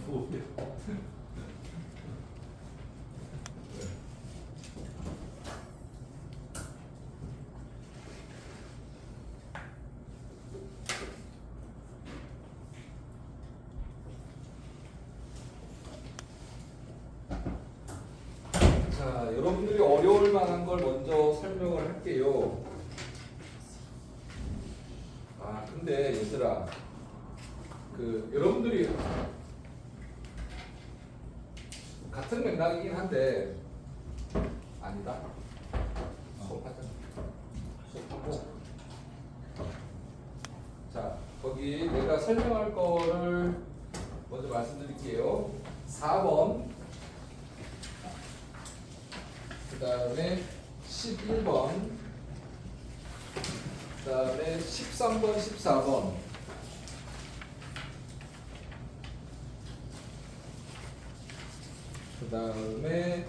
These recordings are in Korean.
뭐야? 자, 여러분들이 어려울 만한 걸 먼저 설명을 할게요. 아, 근데 얘들아, 여러분들이 같은 맥락이긴 한데 아니다. 수업하자. 수업하고. 자, 거기 내가 설명할 거를 먼저 말씀드릴게요. 4번, 그 다음에 11번, 그 다음에 13번, 14번, 그 다음에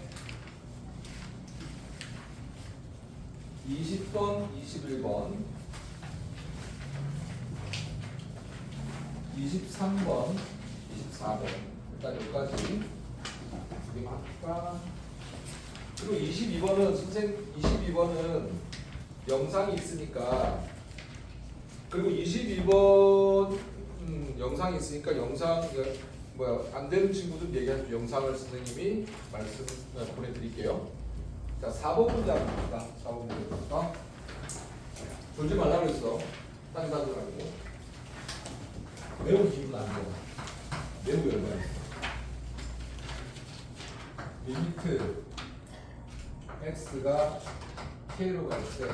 20번, 21번, 23번, 24번, 일단 여기까지 우리 할까? 그리고 22번은 영상이 있으니까, 그리고 22번 영상이 있으니까 영상 안 되는 친구들 얘기하죠. 영상을 선생님이 보내드릴게요. 자, 4번 문제 합니다. 4번 문제 볼까? 졸지 말라 그랬어. 딴 사들 말고. 매우 기분 안 좋아. 매우 열받았어. 리미트 x가 k로 갈 때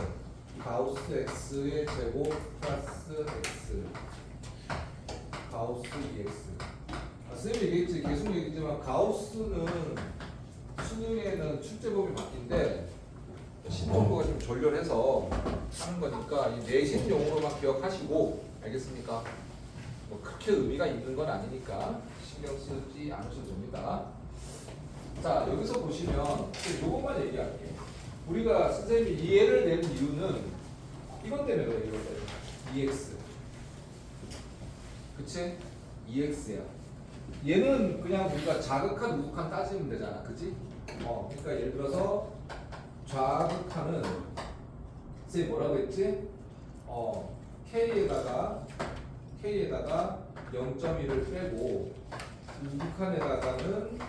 가우스 x의 제곱 플러스 x 가우스 2x. 선생님이 얘기했지, 계속 얘기했지만 가우스는 수능에는 출제법이 바뀐데 신청도가 좀 졸렬해서 하는 거니까 이 내신용으로만 기억하시고, 알겠습니까? 뭐 그렇게 의미가 있는 건 아니니까 신경 쓰지 않으셔도 됩니다. 자, 여기서 보시면 이것만 얘기할게요. 우리가 선생님이 이 예를 낸 이유는 이것 때문에 그래요. 이것 때문에. EX. 그치? EX야. 얘는 그냥 우리가 자극한 우극한 따지면 되잖아. 그치? 그러니까 예를 들어서 좌극한은 선생님이 뭐라고 했지? K에다가 0.1을 빼고 우극한에다가는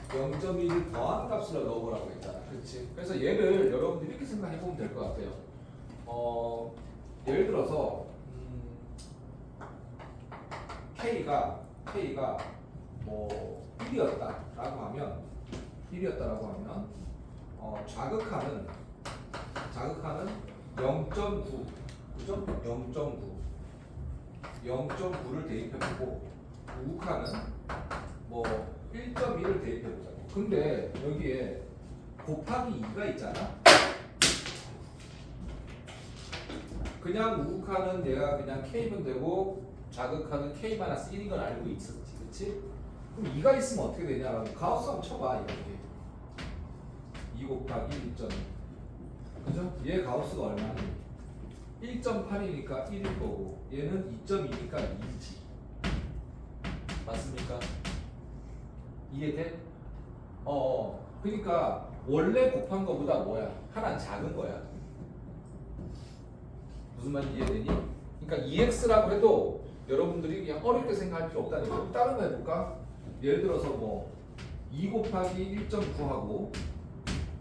0.1을 더한 값으로 넣어보라고 했잖아. 그렇지? 그래서 얘를 여러분들이 이렇게 생각해보면 될 것 같아요. 예를 들어서 K가 뭐 1이었다라고 하면 좌극한은 0.9, 그죠? 0.9를 대입해보고 우극한은 뭐 1.1을 대입해보자고. 근데 여기에 곱하기 2가 있잖아. 그냥 우극한은 얘가 그냥 K면 되고 좌극한은 K-1인 걸 알고 있었지. 그치? 그럼 2가 있으면 어떻게 되냐? 가우스 한번 쳐봐. 이렇게 2 곱하기 1.2, 그죠? 얘 가우스가 얼마니? 1.8이니까 1일 거고 얘는 2.2니까 2지. 맞습니까? 이해돼? 그러니까 원래 곱한 거보다 뭐야? 하나 작은 거야. 무슨 말인지 이해되니? 그러니까 EX라고 해도 여러분들이 그냥 어렵게 생각할 필요 없다는 거. 다른 거 해볼까? 예를 들어서 뭐 2 곱하기 1.9하고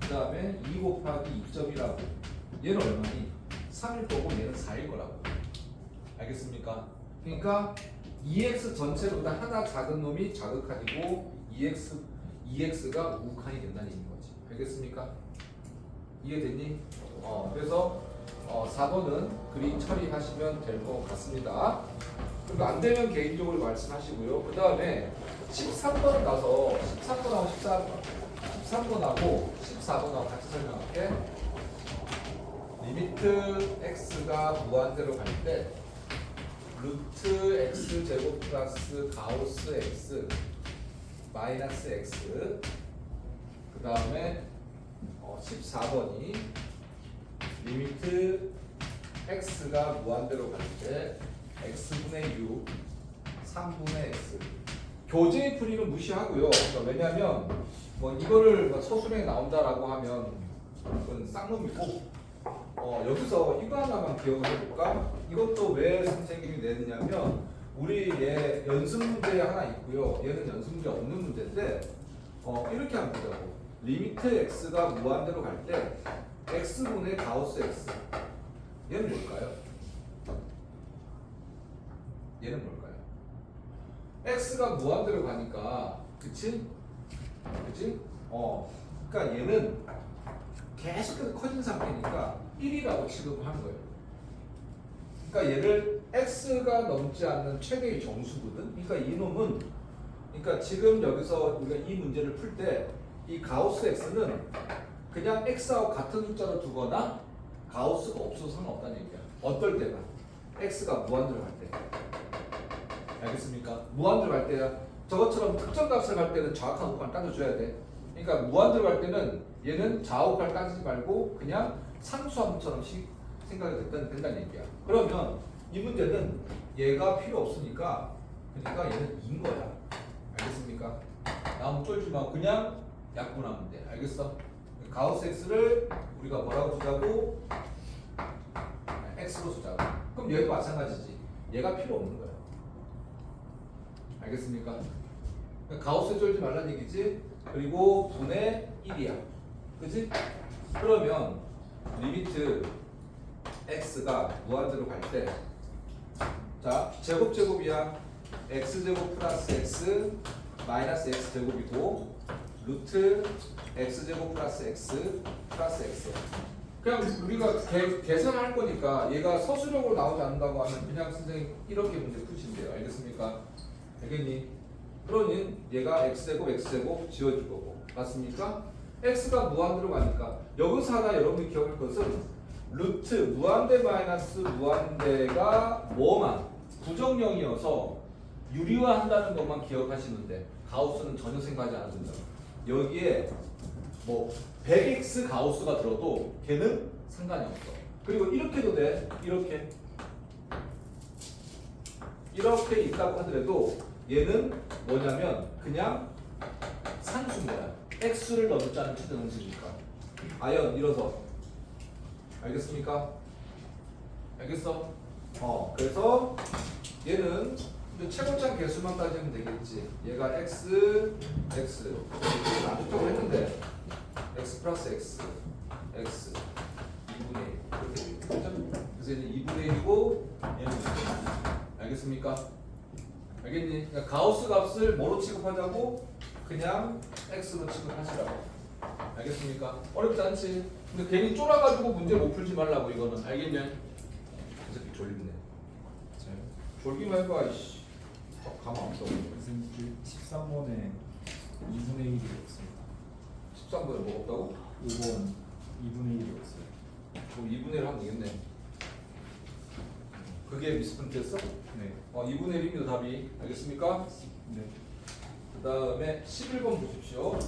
그 다음에 2 곱하기 2.1하고 얘는 얼마니? 3일 거고 얘는 4일 거라고. 알겠습니까? 그러니까 EX 전체로 다 하나 작은 놈이 좌극한이고 EX가 우극한이 된다는 얘기인 거지. 알겠습니까? 이해됐니? 그래서 4번은 그림 처리하시면 될 것 같습니다. 그리고 안 되면 개인적으로 말씀하시고요. 그 다음에 13번 가서 13번하고 14번하고 같이 설명할게. 리미트 x가 무한대로 갈 때 루트 x 제곱 플러스 가우스 x 마이너스 x, 그 다음에 14번이 리미트 x가 무한대로 갈 때 x분의 6 3분의 x 교재의 풀이는 무시하고요. 그러니까 왜냐하면 뭐 이거를 뭐 서술형에 나온다라고 하면 그건 쌍놈이고 여기서 이거 하나만 기억을 해볼까? 이것도 왜 선생님이 내느냐면 우리 얘 연습 문제 하나 있고요. 얘는 연습 문제 없는 문제인데 이렇게 하면 되자고. 리미트 x가 무한대로 갈 때 x분의 가우스 x 얘는 뭘까요? 얘는 뭘까요? x가 무한대로 가니까 그치? 그치? 그러니까 얘는 계속해서 커진 상태니까 1이라고 취급을 하는 거예요. 그러니까 얘를 x가 넘지 않는 최대의 정수거든. 그러니까 이놈은 그러니까 지금 여기서 우리가 이 문제를 풀 때 이 가우스 x는 그냥 x하고 같은 숫자로 두거나 가우스가 없어도 상관없다는 얘기야. 어떨 때가? x가 무한대로 갈 때. 알겠습니까? 무한대로 갈 때야. 저것처럼 특정 값을 갈 때는 정확한 곱함을 따져줘야 돼. 그러니까 무한대로 갈 때는 얘는 좌우값 따지지 말고 그냥 상수함수처럼 생각이 된다는 얘기야. 그러면 이 문제는 얘가 필요 없으니까 그러니까 얘는 2인 거야. 알겠습니까? 나무 쫄지 마. 그냥 약분하면 돼. 알겠어? 가우스 x를 우리가 뭐라고 주자고? x로 주자고. 그럼 얘도 마찬가지지. 얘가 필요 없는 거야. 알겠습니까? 가우스 쫄지 말란 얘기지. 그리고 분의 1이야. 그치? 그러면 리미트 x가 무한대로 갈 때 자, 제곱이야. x제곱 플러스 x 마이너스 x제곱이고 루트 x제곱 플러스 x 플러스 x 그냥 우리가 계산할 거니까 얘가 서술형으로 나오지 않는다고 하면 그냥 선생님 이렇게 문제 푸시면 돼요. 알겠습니까? 알겠니? 그러니 얘가 x제곱 지워줄 거고 맞습니까? x가 무한대로 가니까 여기서 하나 여러분이 기억할 것은 루트 무한대 마이너스 무한대가 뭐만 부정형이어서 유리화한다는 것만 기억하시면 돼. 가우스는 전혀 생각하지 않아도 된다. 여기에 뭐 100x 가우스가 들어도 걔는 상관이 없어. 그리고 이렇게도 돼. 이렇게 있다고 하더라도 얘는 뭐냐면 그냥 상수인 거야. x를 넘지 않은 최대 정수니까. 아연 일어서. 알겠습니까? 알겠어? 그래서 얘는 최고점 개수만 따지면 되겠지. 얘가 x 나누자고 했는데 x 플러스 x 2분의 1 이렇게 되겠죠? 그래서 얘는 2분의 1이고 얘는 2분의 1. 알겠습니까? 알겠니? 그러니까 가우스 값을 뭐로 취급하자고? 그냥 x로 취급하시라고. 알겠습니까? 어렵지 않지? 근데 괜히 쫄아가지고 문제 못 풀지 말라고 이거는. 알겠냐? 이 새끼 졸립네. 졸기만 해봐 이씨. 가만 없어. 선생님 13번에 2분의 1이 없습니다. 13번에 뭐 없다고? 5번 2분의 1이 없어요. 그럼 2분의 1 하면 되겠네. 그게 미스프린트였어? 네. 2분의 1입니다 답이. 알겠습니까? 네. 그 다음에 11번 보십시오.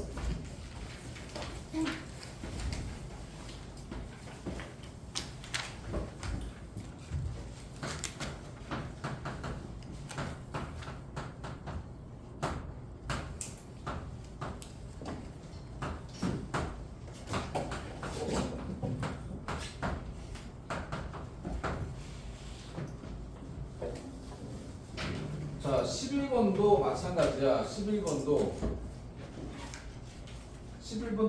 자, 11번도 마찬가지야. 11번도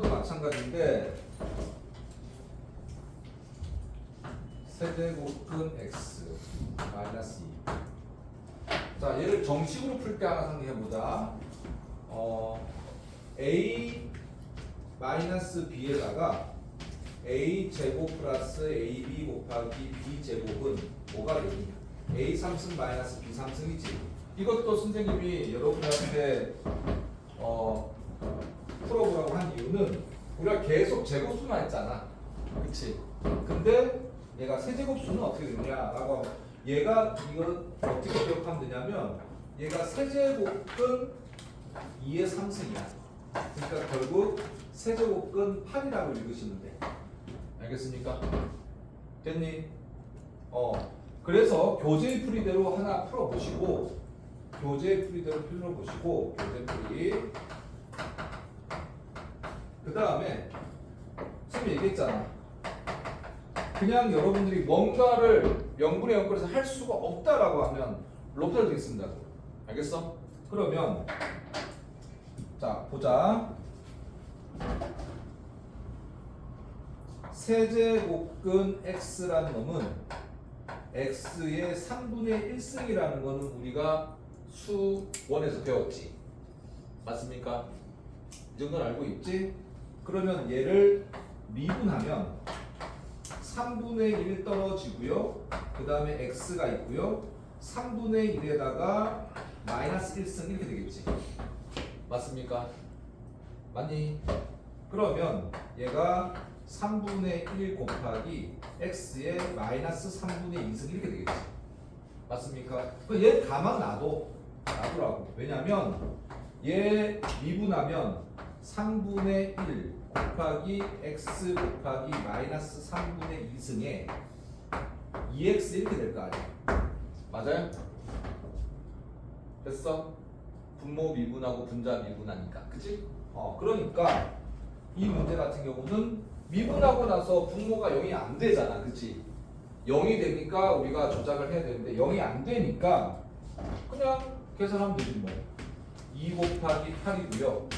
마찬가지인데 세제곱근 x 마이너스 2. 자, 얘를 정식으로 풀 때 하나 상기해보자. a 마이너스 b에다가 a 제곱 플러스 ab 곱하기 b 제곱은 뭐가 되느냐? a 3승 마이너스 b 3승이지. 이것도 선생님이 여러분한테 풀어보라고 한 이유는 우리가 계속 제곱수만 했잖아. 그치? 근데 얘가 세제곱수는 어떻게 되느냐라고 하면 얘가 이걸 어떻게 기억하면 되냐면 얘가 세제곱근 2의 3승이야. 그러니까 결국 세제곱근 8이라고 읽으시면 돼. 알겠습니까? 됐니? 그래서 교재의 풀이대로 하나 풀어보시고 교재 풀이대로 풀어 보시고 교재 풀이. 그 다음에 선생님 얘기했잖아. 그냥 여러분들이 뭔가를 명분의 연결해서 할 수가 없다라고 하면 롭터를 되겠습니다. 알겠어? 그러면 자 보자. 세제곱근 x라는 놈은 x의 3분의 1승이라는 거는 우리가 수원에서 배웠지. 맞습니까? 이 정도는 알고 있지? 그러면 얘를 미분하면 3분의 1 떨어지고요. 그 다음에 x가 있고요. 3분의 1에다가 마이너스 1승 이렇게 되겠지. 맞습니까? 맞니? 그러면 얘가 3분의 1 곱하기 x의 마이너스 3분의 2승 이렇게 되겠지. 맞습니까? 그럼 얘 가만 놔둬라고. 왜냐면 얘 미분하면 3분의 1 곱하기 x 곱하기 마이너스 3분의 2승에 2x 이렇게 될 거 아니야. 맞아요? 됐어? 분모 미분하고 분자 미분하니까. 그치? 그러니까 이 문제 같은 경우는 미분하고 나서 분모가 0이 안 되잖아. 그치? 0이 되니까 우리가 조작을 해야 되는데 0이 안 되니까 그냥 계산하면 되지 뭐. 2 곱하기 8이고요.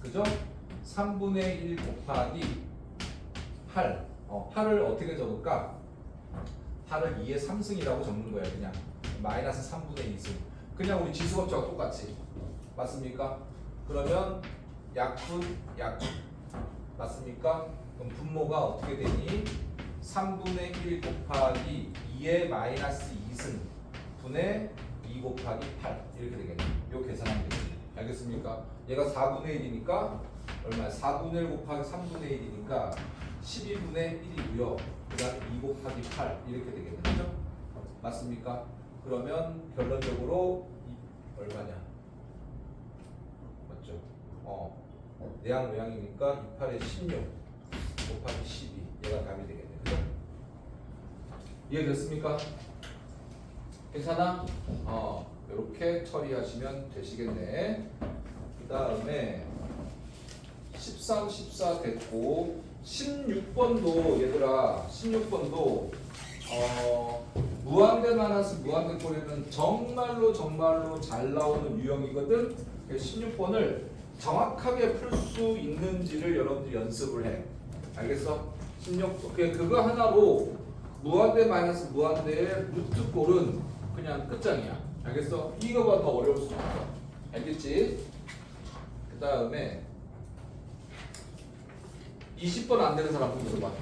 그죠? 3분의 1 곱하기 8. 8을 어떻게 적을까? 8을 2의 3승이라고 적는 거야. 그냥 마이너스 3분의 2승. 그냥 우리 지수법칙하고 똑같이. 맞습니까? 그러면 약분 맞습니까? 그럼 분모가 어떻게 되니? 3분의 1 곱하기 2의 마이너스 2승 분의 2 곱하기 8 이렇게 되겠네. 요 계산하면 되겠네. 알겠습니까? 얘가 4분의 1이니까 얼마야? 4분의 1 곱하기 3분의 1이니까 12분의 1이고요. 그 다음에 2 곱하기 8 이렇게 되겠네. 그죠? 맞습니까? 그러면 결론적으로 얼마냐? 맞죠? 내양 모양이니까 28에 16 곱하기 12 얘가 답이 되겠네. 그죠? 이해됐습니까? 괜찮아? 이렇게 처리하시면 되시겠네. 그 다음에 13, 14 됐고 16번도 얘들아 16번도 무한대 마이너스 무한대 꼴에는 정말로 잘 나오는 유형이거든. 16번을 정확하게 풀 수 있는지를 여러분들이 연습을 해. 알겠어? 16번 그거 하나로 무한대 마이너스 무한대의 루트 꼴은 그냥 끝장이야. 알겠어? 이거보다 더 어려울 수 없어. 알겠지? 그 다음에 20번 안 되는 사람 한번 물어봐.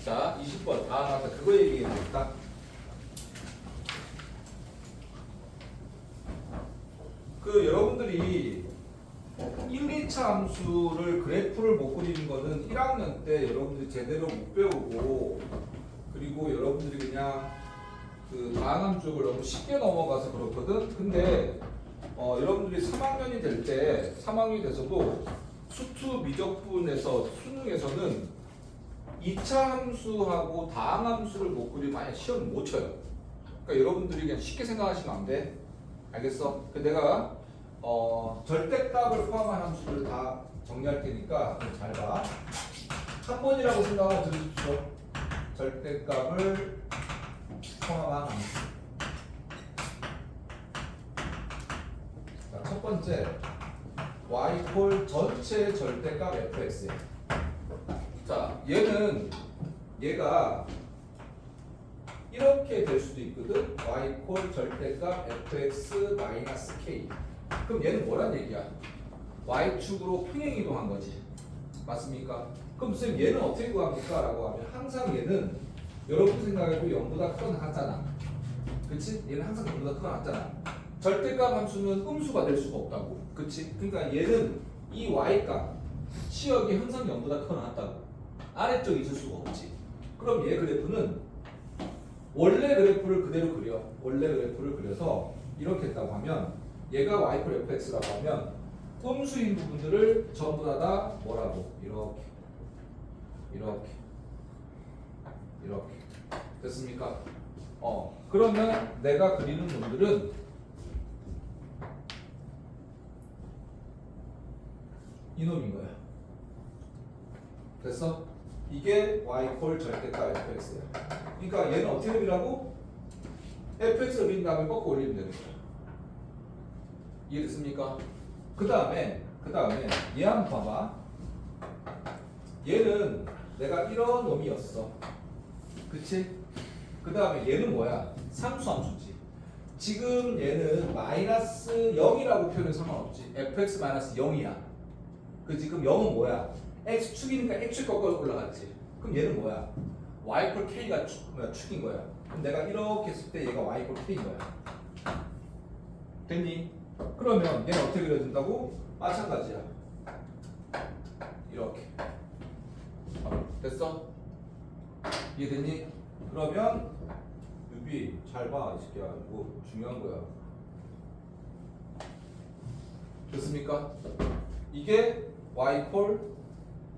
자, 20번. 맞다. 그거 얘기해야겠다. 여러분들이 1, 2차 함수를 그래프를 못 그리는 거는 1학년 때 여러분들이 제대로 못 배우고 그리고 여러분들이 그냥 그 다항함 쪽을 너무 쉽게 넘어가서 그렇거든. 근데 여러분들이 3학년이 될 때 3학년이 돼서도 수투 미적분에서 수능에서는 2차 함수하고 다항함수를 못 그리면 아예 시험 못 쳐요. 그러니까 여러분들이 그냥 쉽게 생각하시면 안 돼. 알겠어? 내가 절대값을 포함한 함수를 다 정리할 테니까 잘 봐. 한 번이라고 생각하고 들으십시오. 절대값을 포함한 함수. 자, 첫 번째 y 전체 절대값 fx야. 자, 얘가 이렇게 될 수도 있거든. y 절대값 fx 마이너스 k. 그럼 얘는 뭐란 얘기야? y축으로 평행 이동한 거지. 맞습니까? 그럼 쌤 얘는 어떻게 구합니까? 라고 하면 항상 얘는 여러분 생각해도 0보다 크거나 같잖아. 그치? 얘는 항상 0보다 크거나 같잖아. 절대값 함수는 음수가 될 수가 없다고. 그치? 그러니까 얘는 이 y값 치역이 항상 0보다 크거나 같다고. 아래쪽에 있을 수가 없지. 그럼 얘 그래프는 원래 그래프를 그대로 그려. 원래 그래프를 그려서 이렇게 했다고 하면 얘가 y fx라고 하면 음수인 부분들을 전부 다 뭐라고? 이렇게 됐습니까? 그러면 내가 그리는 놈들은 이놈인 거야. 됐어? 이게 y 콜 절대값 fx야. 그러니까 얘는 어떻게 그리라고? fx를 그린 다음에 꺾고 올리면 되는 거야. 이해됐습니까? 그 다음에 얘 한번 봐봐. 얘는 내가 이런 놈이었어. 그치? 그 다음에 얘는 뭐야? 상수함수지. 지금 얘는 마이너스 0이라고 표현해 상관없지. fx 마이너스 0이야. 그 지금 0은 뭐야? x축이니까 x축 꺾어 올라갔지. 그럼 얘는 뭐야? y 콜 k가 축인 거야. 그럼 내가 이렇게 했을 때 얘가 y 콜 k인 거야. 됐니? 그러면 얘는 어떻게 그려진다고? 마찬가지야. 이렇게. 됐어? 이해됐니? 그러면 유비 잘 봐, 이 새끼야. 이거 중요한 거야. 됐습니까? 이게 y 콜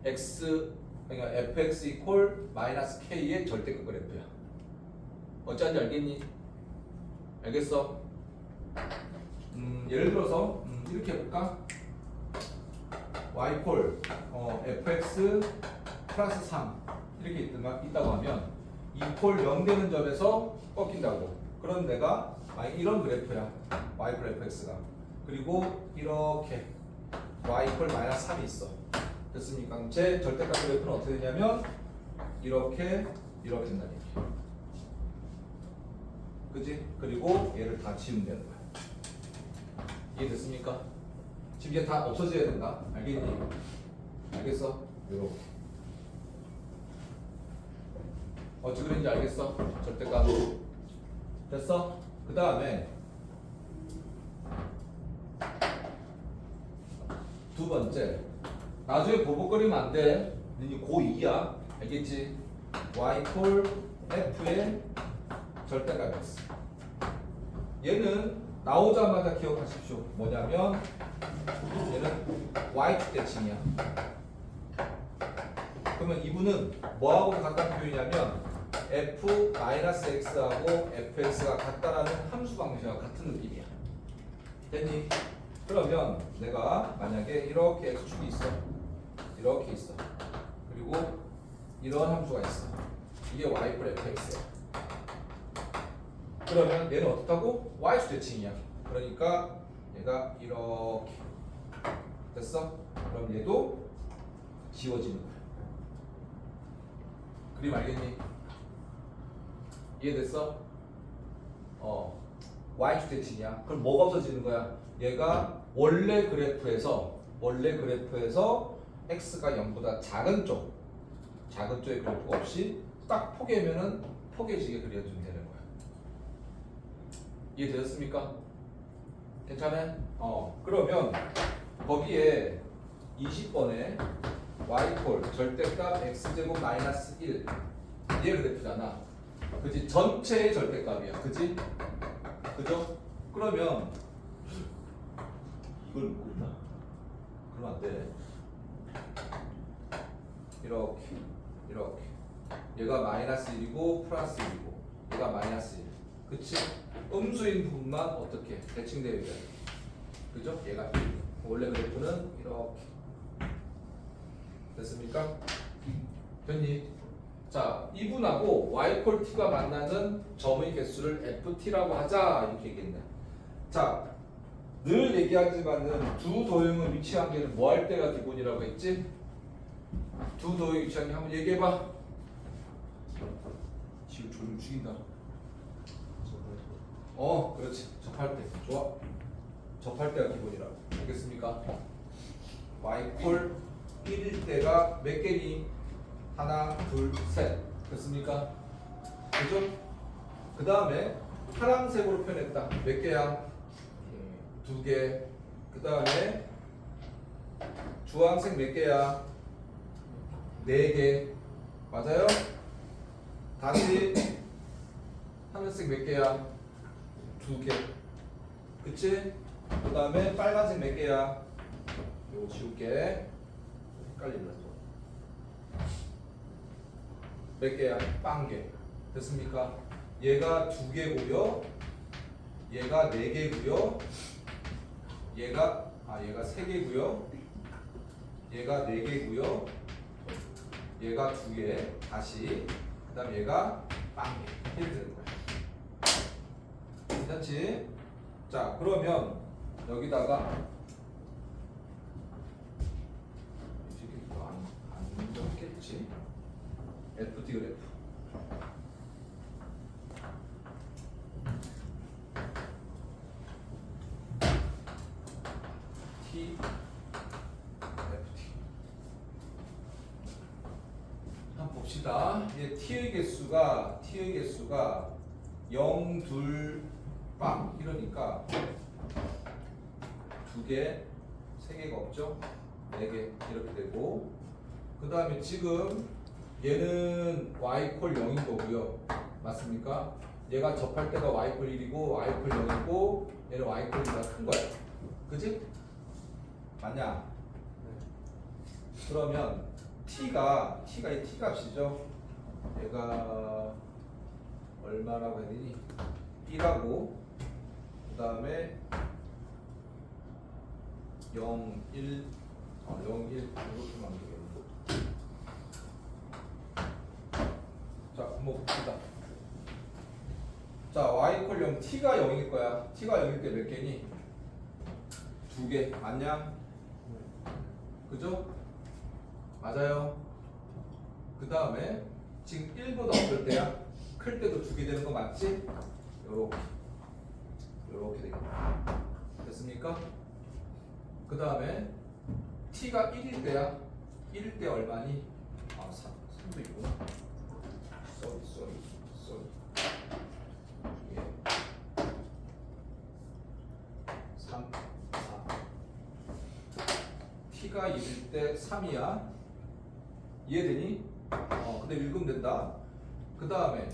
x, 그러니까 fx 이퀄 마이너스 k의 절대값 그래프야. 어찌하는지 알겠니? 알겠어? 예를 들어서 이렇게 해볼까? y 콜 fx 플러스 3 이렇게 있다고 하면 이퀄 0 되는 점에서 꺾인다고. 그럼 내가 이런 그래프야. y 콜 fx가. 그리고 이렇게 y 콜 마이너스 3이 있어. 됐습니까? 제 절대값 그래프는 어떻게 되냐면 이렇게 된다는 얘기. 그지? 그리고 얘를 다 지우면 되는 거야. 이해됐습니까? 지금 얘 다 없어져야 된다. 알겠니? 알겠어? 요렇게. 어찌 그런지 알겠어? 절대값. 됐어? 그 다음에 두 번째. 나중에 보복거리면 안 돼. 너희 고2야. 알겠지? y 콜 f의 절대값 x. 얘는 나오자마자 기억하십시오. 뭐냐면 얘는 y축 대칭이야. 그러면 이분은 뭐하고 같다는 표현이냐면 f-x하고 fx가 같다라는 함수 방식과 같은 느낌이야. 됐니? 그러면 내가 만약에 이렇게 x축이 있어. 이렇게 있어. 그리고 이런 함수가 있어. 이게 y 콜 fx야. 그러면 얘는 어떻다고? y축 대칭이야. 그러니까 얘가 이렇게 됐어? 그럼 얘도 지워지는 거야. 그림 알겠니? 이해됐어? y축 대칭이야. 그럼 뭐가 없어지는 거야? 얘가 원래 그래프에서 x가 0보다 작은 쪽의 그래프가 없이 딱 포개면은 포개지게 그려주면 되는 거야. 이해되셨습니까? 괜찮아요? 그러면 거기에 20번에 y콜 절대값 x제곱 마이너스 1 얘 그래프잖아. 그지? 전체의 절대값이야. 그지? 그죠? 그러면 이걸 묻고 있나? 그러면 안 돼. 이렇게 얘가 마이너스 1이고 플러스 1이고 얘가 마이너스 1. 그치? 음수인 부분만 어떻게 대칭되어야 돼. 그죠? 얘가 원래 그래프는 이렇게 됐습니까? 됐니? 자, 이분하고 y 콜 t가 만나는 점의 개수를 ft라고 하자 이렇게 얘기했네. 자, 늘 얘기하지만은 두 도형의 위치 관계는 뭐 할 때가 기본이라고 했지? 두 도형의 위치 관계 한번 얘기해봐. 지금 조용 죽인다. 그렇지. 접할 때. 좋아. 접할 때가 기본이라고. 알겠습니까? y 콜 1일 때가 몇 개니? 하나, 둘, 셋. 됐습니까? 그죠? 그 다음에 파란색으로 표현했다. 몇 개야? 두 개. 그 다음에 주황색 몇 개야? 네 개. 맞아요? 다시 하늘색 몇 개야? 두 개. 그치? 그 다음에 빨간색 몇 개야? 요거 지울게. 헷갈리네. 몇 개야? 빵 개. 됐습니까? 얘가 2개고요. 얘가 4개고요. 얘가 3개고요. 얘가 4개고요. 얘가 2개. 다시. 그다음 얘가 빵개. 이렇게 되는 거야. 괜찮지? 자, 그러면 여기다가 이게 안 적겠지? FT 그래프. T, FT. 한번 봅시다. 얘 T의 개수가 0, 2, 빵 이러니까 2개, 3개가 없죠? 4개 이렇게 되고 그 다음에 지금 얘는 y 콜 0인 거고요. 맞습니까? 얘가 접할 때가 y 콜 1이고 y 콜 0이고 얘는 y 콜 1보다 큰 거야. 그지? 맞냐? 그러면 t가 이 t 값이죠. 얘가 얼마라고 해야 되니? 1하고 그 다음에 0, 1, 0, 1 이렇게만 되겠네. 자, 한번 봅시다. 자, y 콜 0, t가 0일 거야. t가 0일 때 몇 개니? 2개. 맞냐? 그죠? 맞아요. 그 다음에 지금 1보다 어떨 때야? 클 때도 2개 되는 거 맞지? 요렇게 되겠네. 됐습니까? 그 다음에 t가 1일 때야. 1일 때 얼마니? 3도 있구나. 쏘리. 예. 3, 4. t가 1일 때 3이야. 이해되니? 근데 읽으면 된다. 그 다음에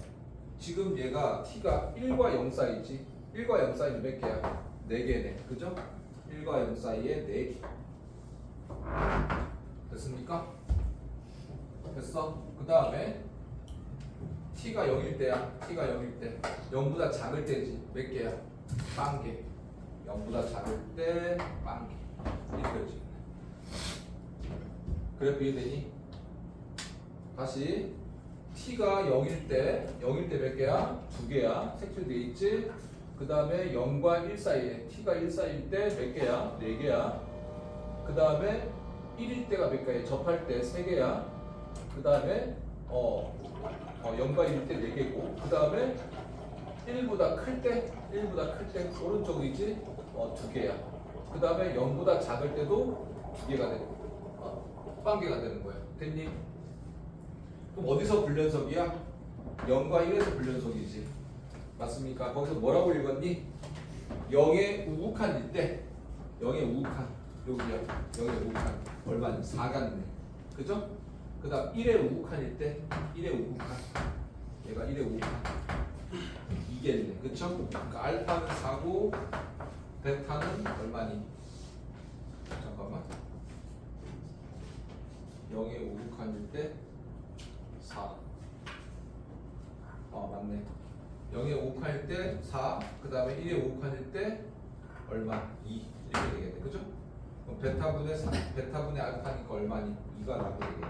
지금 얘가 t가 1과 0 사이지. 1과 0 사이는 몇 개야? 4개네. 그죠? 1과 0 사이에 4개. 됐습니까? 됐어? 그 다음에 t가 0일 때야. t가 0일 때 0보다 작을 때지. 몇 개야? 빵개. 0보다 작을 때 빵개. 이렇게지. 그래프 이해되니? 다시 t가 0일 때 몇 개야? 2개야. 색칠돼 있지? 그 다음에 0과 1 사이에 t가 1 사이일 때 몇 개야? 4개야. 그 다음에 1일 때가 몇 개야? 접할 때 3개야. 그 다음에 0과 1일 때 4개고 그 다음에 1보다 클 때 오른쪽이지? 2개야. 그 다음에 0보다 작을 때도 2개가 되고 빵개가 되는 거야. 됐니? 그럼 어디서 불연속이야? 0과 1에서 불연속이지. 맞습니까? 거기서 뭐라고 읽었니? 0의 우극한일 때 0의 우극한 여기야. 0의 우극한 얼마니? 4가 있네. 그죠? 그 다음 1의 우극한일 때 1의 우극한 얘가 1의 우극한 2겠네. 그쵸? 그러니까 알파는 4고 베타는 얼마니? 잠깐만. 0의 우극한일 때 4. 맞네. 0의 우극한일 때 4. 그 다음에 1의 우극한일 때 얼마? 2. 이렇게 되겠네. 그죠? 그럼 베타분의 4, 베타분의 알파니까 얼마니? 2가 나오게 되겠네.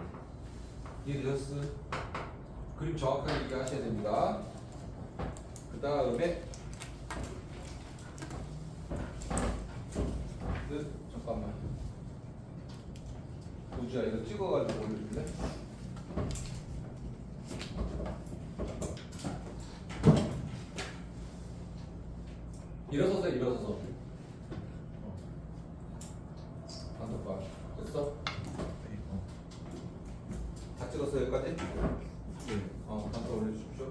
이해되셨어? 그림 정확하게 이해하셔야 됩니다. 그 다음에 잠깐만. 우주야 이거 찍어가지고 올려줄래? 일어서서. 단톡방 됐어? 다 찍었어 여기까지? 네. 단톡 올려주십시오.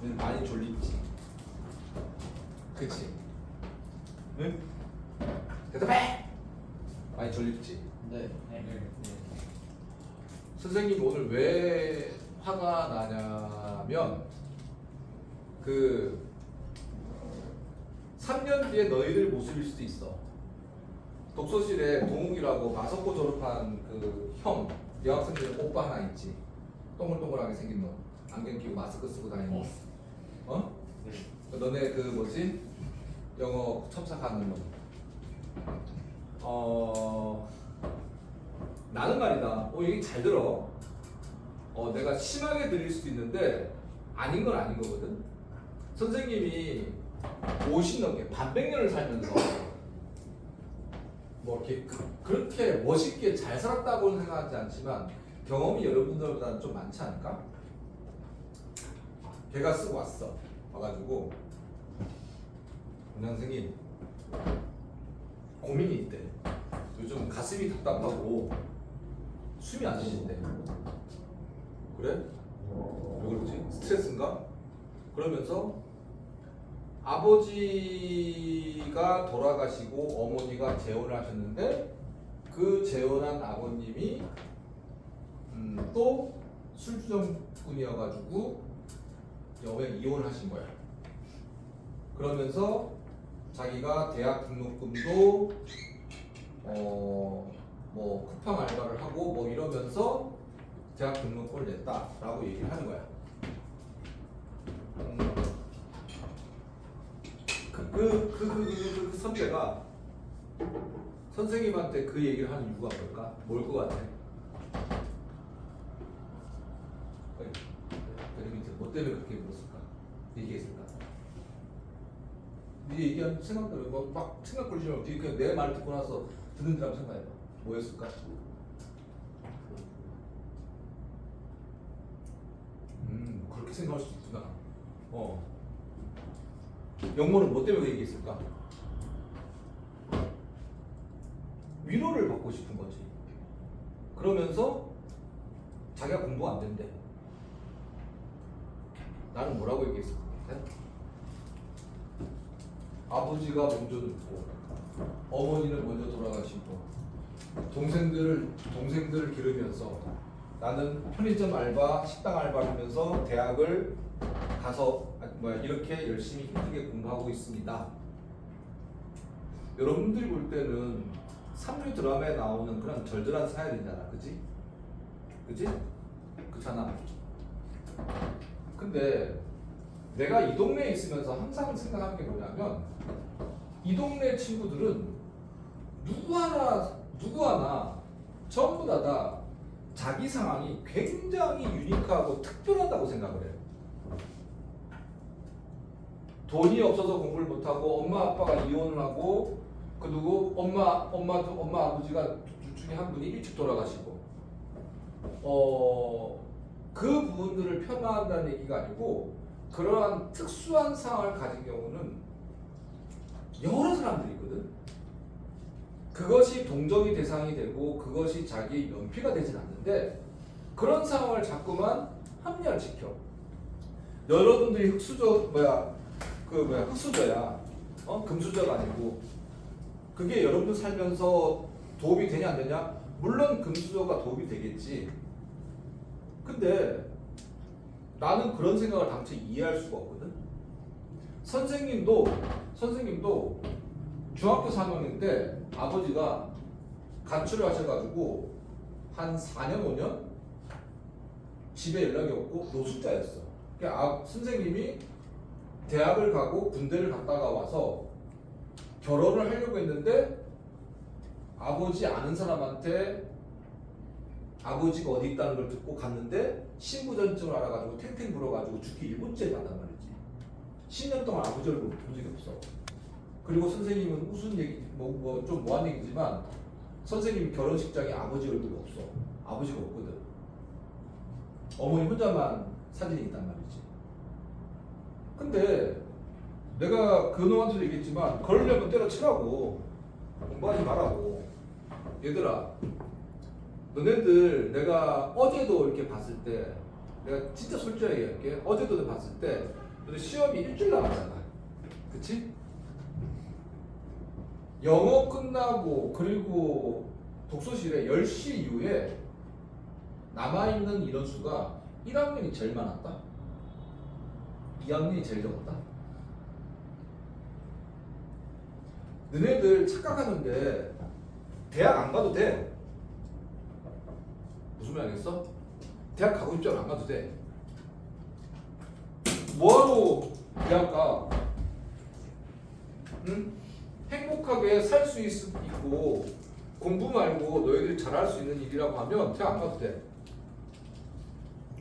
얘는 많이 졸립지? 그치? 응? 대답해! 많이 졸립지? 네. 선생님이 오늘 왜 화가 나냐면 그 3년 뒤에 너희들 모습일 수도 있어. 독서실에 동욱이라고 마석고 졸업한 그 형 여학생들 오빠 하나 있지. 동글동글하게 생긴 놈. 안경 끼고 마스크 쓰고 다니는. 어? 너네 그 뭐지? 영어 첨삭하는 놈. 나는 말이다. 얘기 잘 들어. 내가 심하게 들릴 수도 있는데 아닌 건 아닌 거거든. 선생님이 50 넘게 반백년을 살면서 뭐 이렇게 그렇게 멋있게 잘 살았다고는 생각하지 않지만 경험이 여러분들보다는 좀 많지 않을까? 걔가 쓰고 왔어. 와가지고 원장 선생님 고민이 있대. 요즘 가슴이 답답하고 숨이 안 쉬신대. 그래? 왜 그러지? 스트레스인가? 그러면서 아버지가 돌아가시고 어머니가 재혼을 하셨는데 그 재혼한 아버님이 또 술주정꾼이어가지고 여행 이혼하신 거야. 그러면서 자기가 대학 등록금도 뭐 쿠팡 알바를 하고 뭐 이러면서 대학 등록금을 냈다라고 얘기를 하는 거야. 그 선배가 선생님한테 그 얘기를 하는 이유가 뭘까? 뭘 것 같아? 뭐 때문에 그렇게 물었을까? 얘기했을까? 네 얘기한 생각대로 막 생각 걸리지 말고 그냥 내 말을 듣고 나서 듣는 줄 한번 생각해봐. 뭐였을까? 그렇게 생각할 수 있구나. 영모는 뭐 때문에 그 얘기했을까? 위로를 받고 싶은 거지. 그러면서 자기가 공부 안 된대. 나는 뭐라고 얘기했을 것 같아? 아버지가 먼저 늙고 어머니는 먼저 돌아가시고 동생들을 기르면서 나는 편의점 알바, 식당 알바를 하면서 대학을 가서 이렇게 열심히 힘들게 공부하고 있습니다. 여러분들이 볼 때는 삼류 드라마에 나오는 그런 절절한 사연이잖아, 그지? 그지? 그렇잖아. 근데 내가 이 동네에 있으면서 항상 생각하는 게 뭐냐면 이 동네 친구들은 누구 하나 전부 다 자기 상황이 굉장히 유니크하고 특별하다고 생각을 해요. 돈이 없어서 공부를 못하고 엄마 아빠가 이혼을 하고 그리고 엄마 아버지가 둘 중에 한 분이 일찍 돌아가시고 그 부분들을 폄하한다는 얘기가 아니고 그러한 특수한 상황을 가진 경우는 여러 사람들이 있거든. 그것이 동정의 대상이 되고 그것이 자기의 연피가 되진 않는데 그런 상황을 자꾸만 합리화시켜. 여러분들이 흑수저야. 금수저가 아니고 그게 여러분들 살면서 도움이 되냐 안 되냐? 물론 금수저가 도움이 되겠지. 근데 나는 그런 생각을 당최 이해할 수가 없거든. 선생님도 중학교 3학년 때 아버지가 가출을 하셔가지고 한 4년 5년 집에 연락이 없고 노숙자였어. 그러니까 선생님이 대학을 가고 군대를 갔다가 와서 결혼을 하려고 했는데 아버지 아는 사람한테 아버지가 어디 있다는 걸 듣고 갔는데 신부전증을 알아가지고 탱탱 불어가지고 죽기 일본째 간단 말이지. 10년 동안 아버지 얼굴 본 적이 없어. 그리고 선생님은 무슨 얘기 좀 뭐한 얘기지만 선생님 결혼식장에 아버지 얼굴이 없어. 아버지가 없거든. 어머니 혼자만 사진이 있단 말이지. 근데 내가 그놈한테도 얘기했지만 그러려면 때려치라고 공부하지 말라고. 얘들아 너네들 내가 어제도 이렇게 봤을 때 내가 진짜 솔직하게 얘기할게. 어제도 봤을 때 너네 시험이 일주일 남았잖아. 그치? 영어 끝나고 그리고 독서실에 10시 이후에 남아있는 인원수가 1학년이 제일 많았다. 2학년이 제일 적었다. 너네들 착각하는데 대학 안 가도 돼. 무슨 말 알겠어? 대학 가고 싶지 않아 안 가도 돼. 뭐하러 대학 가? 응? 행복하게 살 수 있고 공부 말고 너희들이 잘할 수 있는 일이라고 하면 대학 안 가도 돼.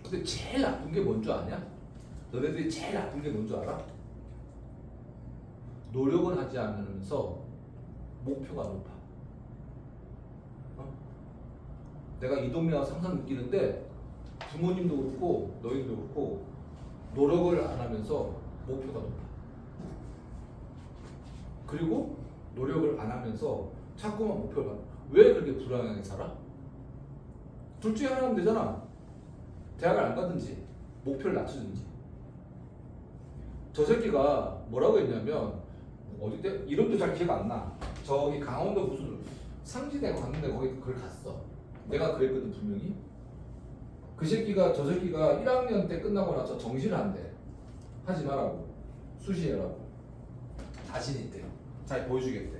근데 제일 나쁜 게 뭔 줄 아냐? 너네들이 제일 나쁜 게 뭔 줄 알아? 노력은 하지 않으면서 목표가 높아. 내가 이 동네 와서 항상 느끼는데 부모님도 그렇고 너희도 그렇고 노력을 안 하면서 목표가 높아. 그리고 노력을 안 하면서 자꾸만 목표를 봐. 왜 그렇게 불안하게 살아? 둘 중에 하나 하면 되잖아. 대학을 안 가든지 목표를 낮추든지. 저 새끼가 뭐라고 했냐면 어디 때 이름도 잘 기억 안 나. 저기 강원도 무슨 상지대 갔는데 거기 그걸 갔어. 내가 그랬거든 분명히. 그 새끼가 저 새끼가 1학년 때 끝나고 나서 정시를 한대. 하지 말라고. 수시해라고. 자신 있대. 잘 보여주겠대.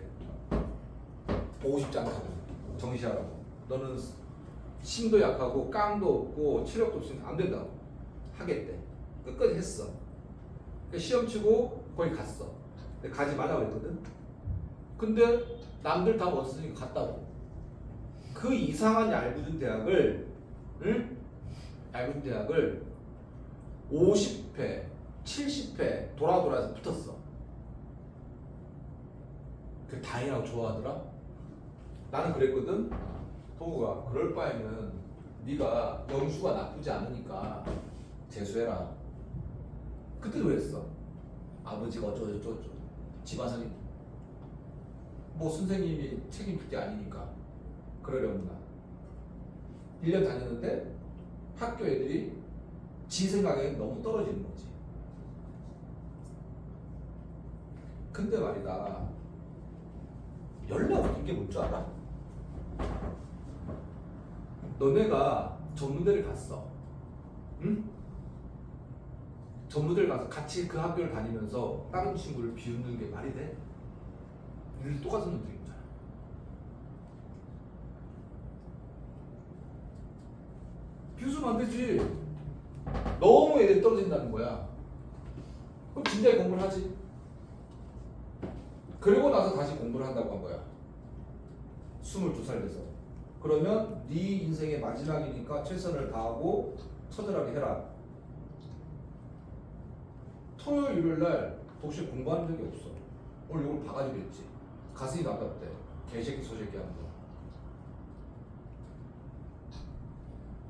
보고 싶지 않다고. 정시하라고. 너는 심도 약하고 깡도 없고 체력도 없으면 안 된다고. 하겠대. 끝까지 했어. 시험 치고 거기 갔어. 근데 가지 말라고 했거든. 근데 남들 다 멋있으니까 갔다고. 그 이상한 얄궂은 대학을, 응? 얄궂은 대학을 50회, 70회 돌아서 붙었어. 그 다행이라고 좋아하더라. 나는 그랬거든. 동우가 그럴 바에는 네가 영수가 나쁘지 않으니까 재수해라. 그때도 그랬어. 아버지가 어쩌고 집안살이 뭐 선생님이 책임질 게 아니니까 그러려구나. 1년 다녔는데 학교 애들이 지 생각에 너무 떨어지는 거지. 근데 말이다. 연락 웃긴 게 뭔 줄 알아? 너네가 전문대를 갔어. 응? 전문대를 가서 같이 그 학교를 다니면서 다른 친구를 비웃는 게 말이 돼? 우리 똑같은 놈들이잖아. 비웃으면 안 되지. 너무 애들이 떨어진다는 거야. 그럼 진작에 공부를 하지. 그리고 나서 다시 공부를 한다고 한 거야. 22살 돼서. 그러면 네 인생의 마지막이니까 최선을 다하고 처절하게 해라. 토요일, 일요일 날 독실 공부하는 적이 없어. 오늘 이걸 봐가지고 했지. 가슴이 나빴대. 개새끼 소새끼 하는 거.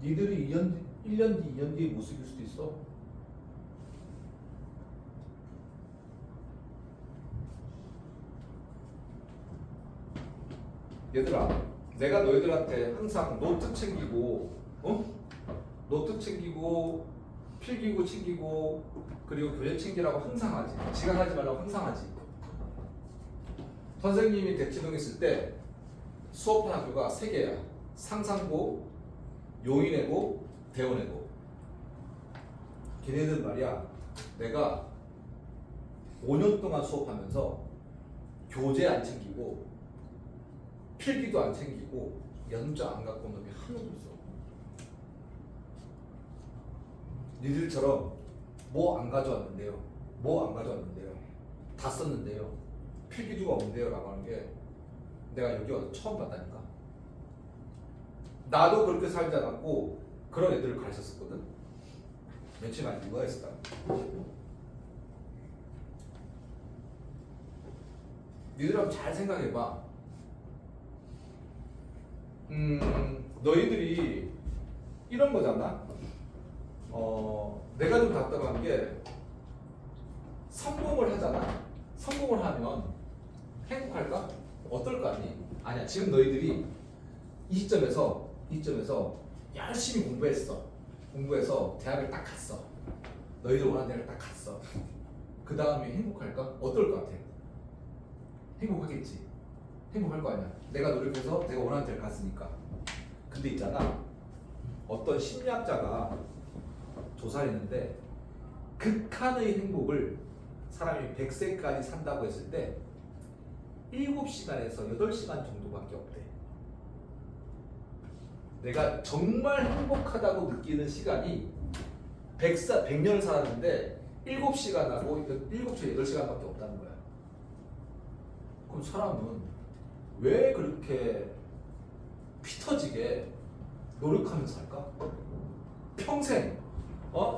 니들이 1년 뒤, 2년 뒤의 모습일 수도 있어. 얘들아, 내가 너희들한테 항상 노트 챙기고, 노트 챙기고, 필기구 챙기고, 그리고 교재 챙기라고 항상 하지. 지각하지 말라고 항상 하지. 선생님이 대치동 있을 때 수업한 학교가 3개야. 상상고, 용인외고, 대원외고. 걔네들 말이야. 내가 5년 동안 수업하면서 교재 안 챙기고 필기도 안 챙기고 연장 안 갖고 온 놈이 한 놈도 없어. 니들처럼 뭐 안 가져왔는데요. 뭐 안 가져왔는데요. 다 썼는데요. 필기도가 없는데요. 라고 하는 게 내가 여기 와서 처음 봤다니까. 나도 그렇게 살지 않았고 그런 애들을 가르쳤었거든. 며칠 만에 누가 했을까? 니들 한번 잘 생각해봐. 너희들이 이런 거잖아. 내가 좀 답답한 게 성공을 하잖아. 성공을 하면 행복할까? 어떨 거 아니? 아니야. 지금 너희들이 이 시점에서 열심히 공부해서 대학을 딱 갔어. 너희들 원하는 대학을 딱 갔어. 그 다음에 행복할까? 어떨 것 같아? 행복하겠지. 행복할 거 아니야. 내가 노력해서 내가 원하는 데를 갔으니까. 근데 있잖아. 어떤 심리학자가 조사를 했는데 극한의 행복을 사람이 100세까지 산다고 했을 때 7시간에서 8시간 정도밖에 없대. 내가 정말 행복하다고 느끼는 시간이 100년을 살았는데 7시간하고 7시간, 8시간밖에 없다는 거야. 그럼 사람은 왜 그렇게 피 터지게 노력하면서 살까? 평생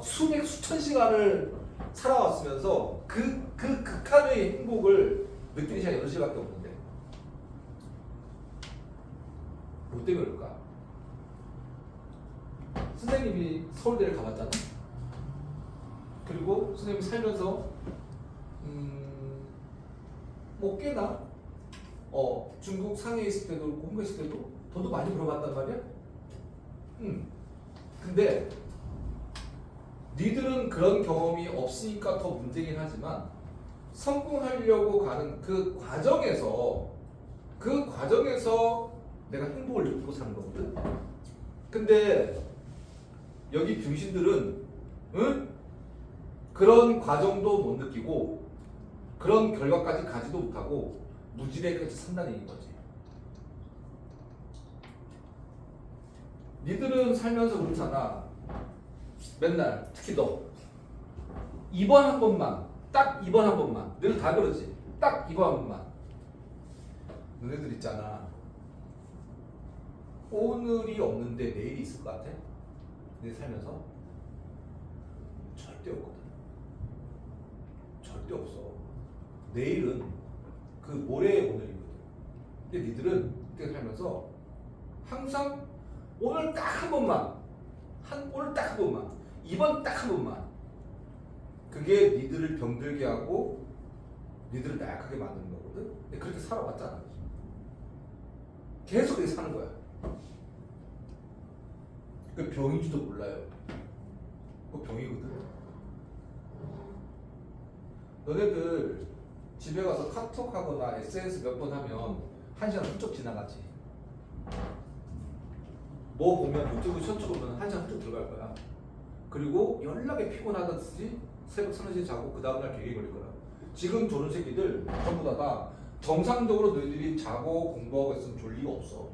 수백 수천 시간을 살아왔으면서 그 극한의 행복을 느끼는 시간이 8시간밖에 없는데 뭐 때문에 그럴까? 선생님이 서울대를 가봤잖아. 그리고 선생님이 살면서 뭐 꽤나 중국 상해에 있을 때도 그렇고 홍콩에 있을 때도 돈도 많이 벌어봤단 말이야. 근데 니들은 그런 경험이 없으니까 더 문제긴 하지만 성공하려고 가는 그 과정에서 내가 행복을 느끼고 사는 거거든. 근데 여기 병신들은 그런 과정도 못 느끼고 그런 결과까지 가지도 못하고 무지개까지 산다는 얘기인 거지. 니들은 살면서 그렇잖아. 맨날 특히 너 2번 한 번만, 딱 2번 한 번만, 늘 다 그러지. 딱 2번 한 번만. 너네들 있잖아. 오늘이 없는데 내일이 있을 것 같아? 내 살면서? 절대 없거든. 절대 없어. 내일은 그 모레의 오늘이거든. 근데 니들은 그때 살면서 항상 오늘 딱 한 번만, 오늘 딱 한 번만, 이번 딱 한 번만. 그게 니들을 병들게 하고 니들을 나약하게 만드는 거거든. 근데 그렇게 살아왔잖아. 계속 그렇게 사는 거야. 그 병인지도 몰라요. 그 병이거든. 너네들 집에 가서 카톡하거나 SNS 몇 번 하면 1시간 훌쩍 지나가지. 뭐 보면 유튜브 쇼츠 보면 1시간 훌쩍 들어갈 거야. 그리고 연락에 피곤하듯이 새벽 3시에 자고 그 다음날 계획이 걸릴 거야. 지금 조는 새끼들 전부 다 정상적으로 너희들이 자고 공부하고 있으면 졸 리가 없어.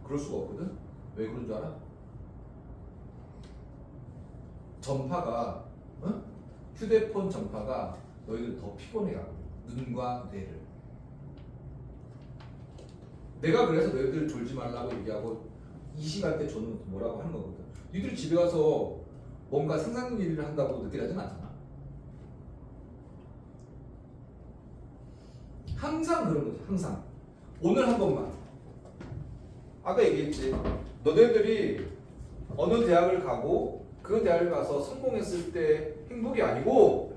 그럴 수가 없거든. 왜 그런 줄 알아? 전파가 휴대폰 전파가 너희들 더 피곤해 하고 눈과 뇌를. 내가 그래서 너희들 졸지 말라고 얘기하고 이 시간대 조는 뭐라고 하는 거거든. 니들이 집에 가서 뭔가 상상 일을 한다고 느끼지는 않잖아. 항상 그런 거지. 항상 오늘 한 번만. 아까 얘기했지. 너네들이 어느 대학을 가고 그 대학을 가서 성공했을 때 행복이 아니고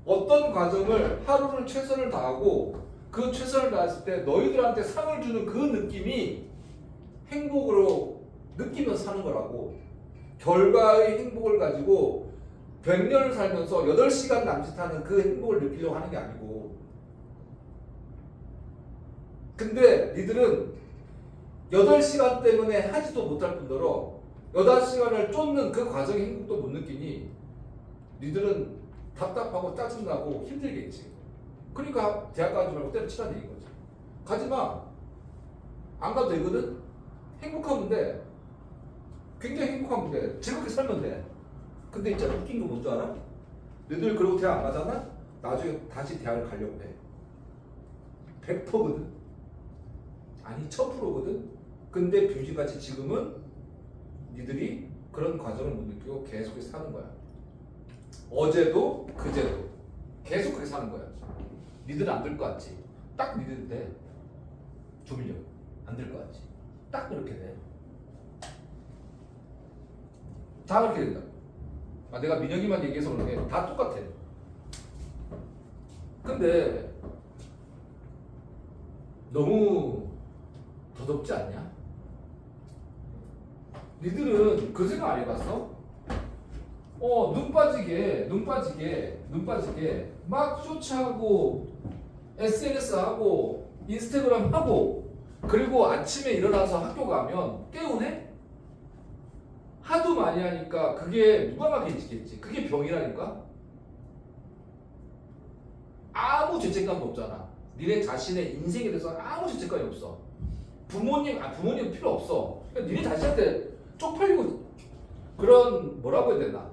어떤 과정을 하루를 최선을 다하고 그 최선을 다했을 때 너희들한테 상을 주는 그 느낌이 행복으로 느끼면서 사는 거라고. 결과의 행복을 가지고 100년을 살면서 8시간 남짓하는 그 행복을 느끼려고 하는 게 아니고. 근데 니들은 8시간 때문에 하지도 못할 뿐더러 8시간을 쫓는 그 과정의 행복도 못 느끼니 니들은 답답하고 짜증나고 힘들겠지. 그러니까 대학 가지 말고 때려치라는 얘기인 거지. 가지마. 안 가도 되거든. 행복하면 돼. 굉장히 행복하면 돼. 즐겁게 살면 돼. 근데 있잖아, 웃긴 거 뭔지 알아? 너희들 그러고 대학 안 가잖아? 나중에 다시 대학을 가려고 해. 100%거든. 아니 1000%거든. 근데 병신같이 지금은 니들이 그런 과정을 못 느끼고 계속 사는 거야. 어제도 그제도 계속 그렇게 사는 거야. 니들은 안 될 것 같지? 딱 니들 돼. 조밀력 안 될 것 같지? 딱 그렇게 돼. 다 그렇게 된다. 내가 민혁이만 얘기해서 그런 게 다 똑같아. 근데 너무 더덥지 않냐? 니들은 그 생각 안 해봤어? 눈 빠지게 막 쇼츠하고 SNS하고 인스타그램하고 그리고 아침에 일어나서 학교 가면 깨우네? 하도 많이 하니까 그게 누가 막히겠지? 그게 병이라니까? 아무 죄책감도 없잖아. 니네 자신의 인생에 대해서 아무 죄책감이 없어. 부모님 필요 없어. 그러니까 니네 자신한테 쪽팔리고 그런 뭐라고 해야 되나?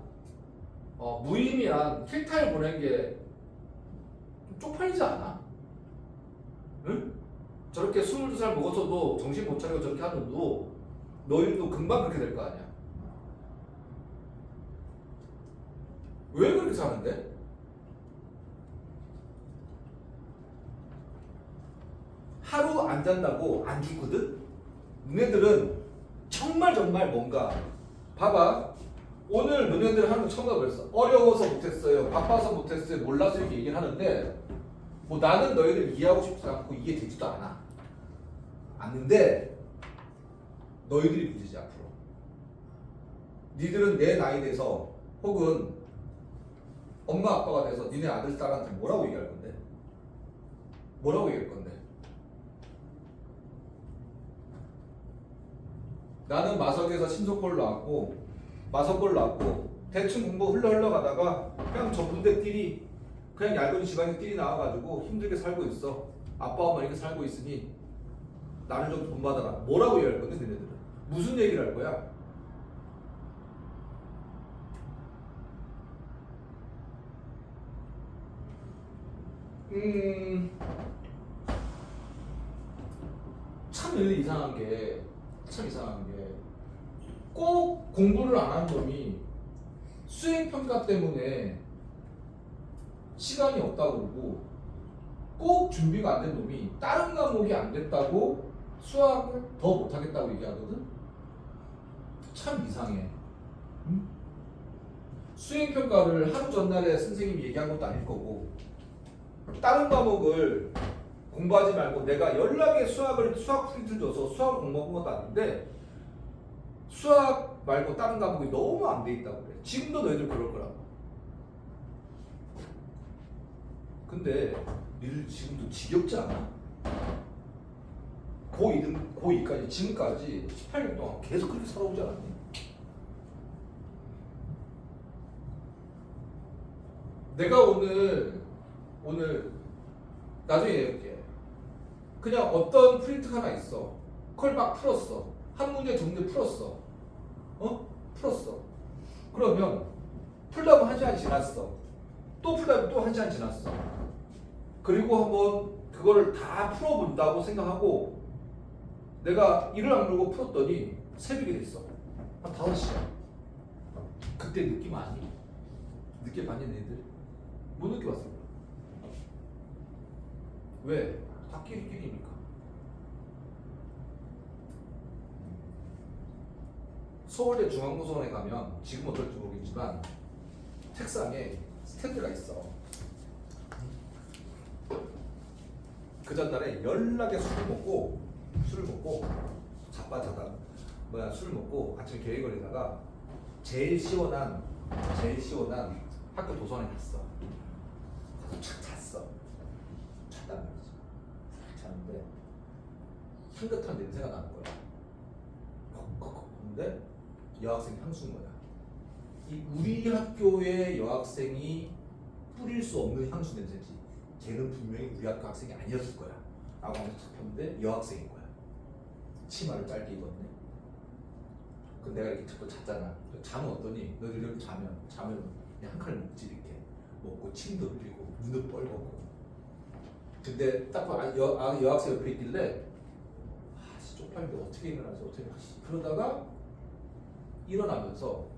무의미한 필타를 보낸 게 쪽팔리지 않아? 응? 저렇게 22살 먹었어도 정신 못 차리고 저렇게 하는 너 너희도 금방 그렇게 될 거 아니야. 왜 그렇게 사는데? 하루 안 잔다고 안 죽거든? 너네들은 정말 뭔가 봐봐. 오늘 너네들 하는 거 처음 가버렸어. 어려워서 못했어요. 바빠서 못했어요. 몰라서 이렇게 얘기를 하는데 뭐 나는 너희들 이해하고 싶지 않고 이해되지도 않는데 너희들이 문제지 앞으로. 니들은 내 나이 돼서 혹은 엄마 아빠가 돼서 니네 아들 딸한테 뭐라고 얘기할 건데? 뭐라고 얘기할 건데? 나는 마석에서 신속골 나왔고 마석골 나왔고 대충 공부 흘러가다가 그냥 저 군대 띠리 그냥 얇은 지방에 띠리 나와가지고 힘들게 살고 있어. 아빠 엄마 이렇게 살고 있으니 나를 좀 본받아라. 뭐라고 얘기할 건데 너네들은? 무슨 얘기를 할 거야? 참 이상한 게 꼭 공부를 안 한 놈이 수행평가 때문에 시간이 없다고 그러고 꼭 준비가 안 된 놈이 다른 과목이 안 됐다고 수학을 더 못하겠다고 얘기하거든? 참 이상해. 응? 수행평가를 하루 전날에 선생님이 얘기한 것도 아닐 거고 다른 과목을 공부하지 말고 내가 연락에 수학 프린트 줘서 수학을 공부한 것도 아닌데 수학 말고 다른 과목이 너무 안 돼 있다고 그래. 지금도 너희들 그럴 거라고. 근데 니들 지금도 지겹지 않아? 고2까지 지금까지 18년 동안 계속 그렇게 살아오지 않았니? 내가 오늘 나중에 얘기할게. 그냥 어떤 프린트가 하나 있어. 그걸 막 풀었어. 한 문제 두 문제 풀었어. 풀었어. 그러면 풀다 보면 1시간 지났어. 또 풀다 보면 또 1시간 지났어. 그리고 한번 그거를 다 풀어본다고 생각하고 내가 이를 악물고 풀었더니 새벽이 됐어. 한 5시간. 그때 느낌 아니? 느껴봤니 너희들? 못 느껴봤어. 왜? 다 끼리끼리니까. 서울대 중앙도서관에 가면 지금 어떨지 모르겠지만 책상에 스탠드가 있어. 그 전날에 연락에 술을 먹고 자빠자다 술을 먹고 아침에 계획거리다가 제일 시원한 학교 도서관에 갔어. 가서 착 잤어. 잤단 말이지. 잤는데 향긋한 냄새가 나는 거야. 근데 여학생 향수인 거야. 이 우리 학교의 여학생이 뿌릴 수 없는 향수 냄새지. 걔는 분명히 우리 학교 학생이 아니었을 거야. 라고 하면서 찾았는데 여학생인 거야. 치마를 짧게 입었네. 근데 내가 이렇게 자꾸 잤잖아. 잠었더니 너희들 이렇게 자면 그냥 한 칼을 먹지 이렇게 먹고 침도 흘리고 눈도 뻘겋고. 근데 딱 여학생 옆에 있길래 쪽팔린데 어떻게 일어나지 어떻게 하지? 그러다가 일어나면서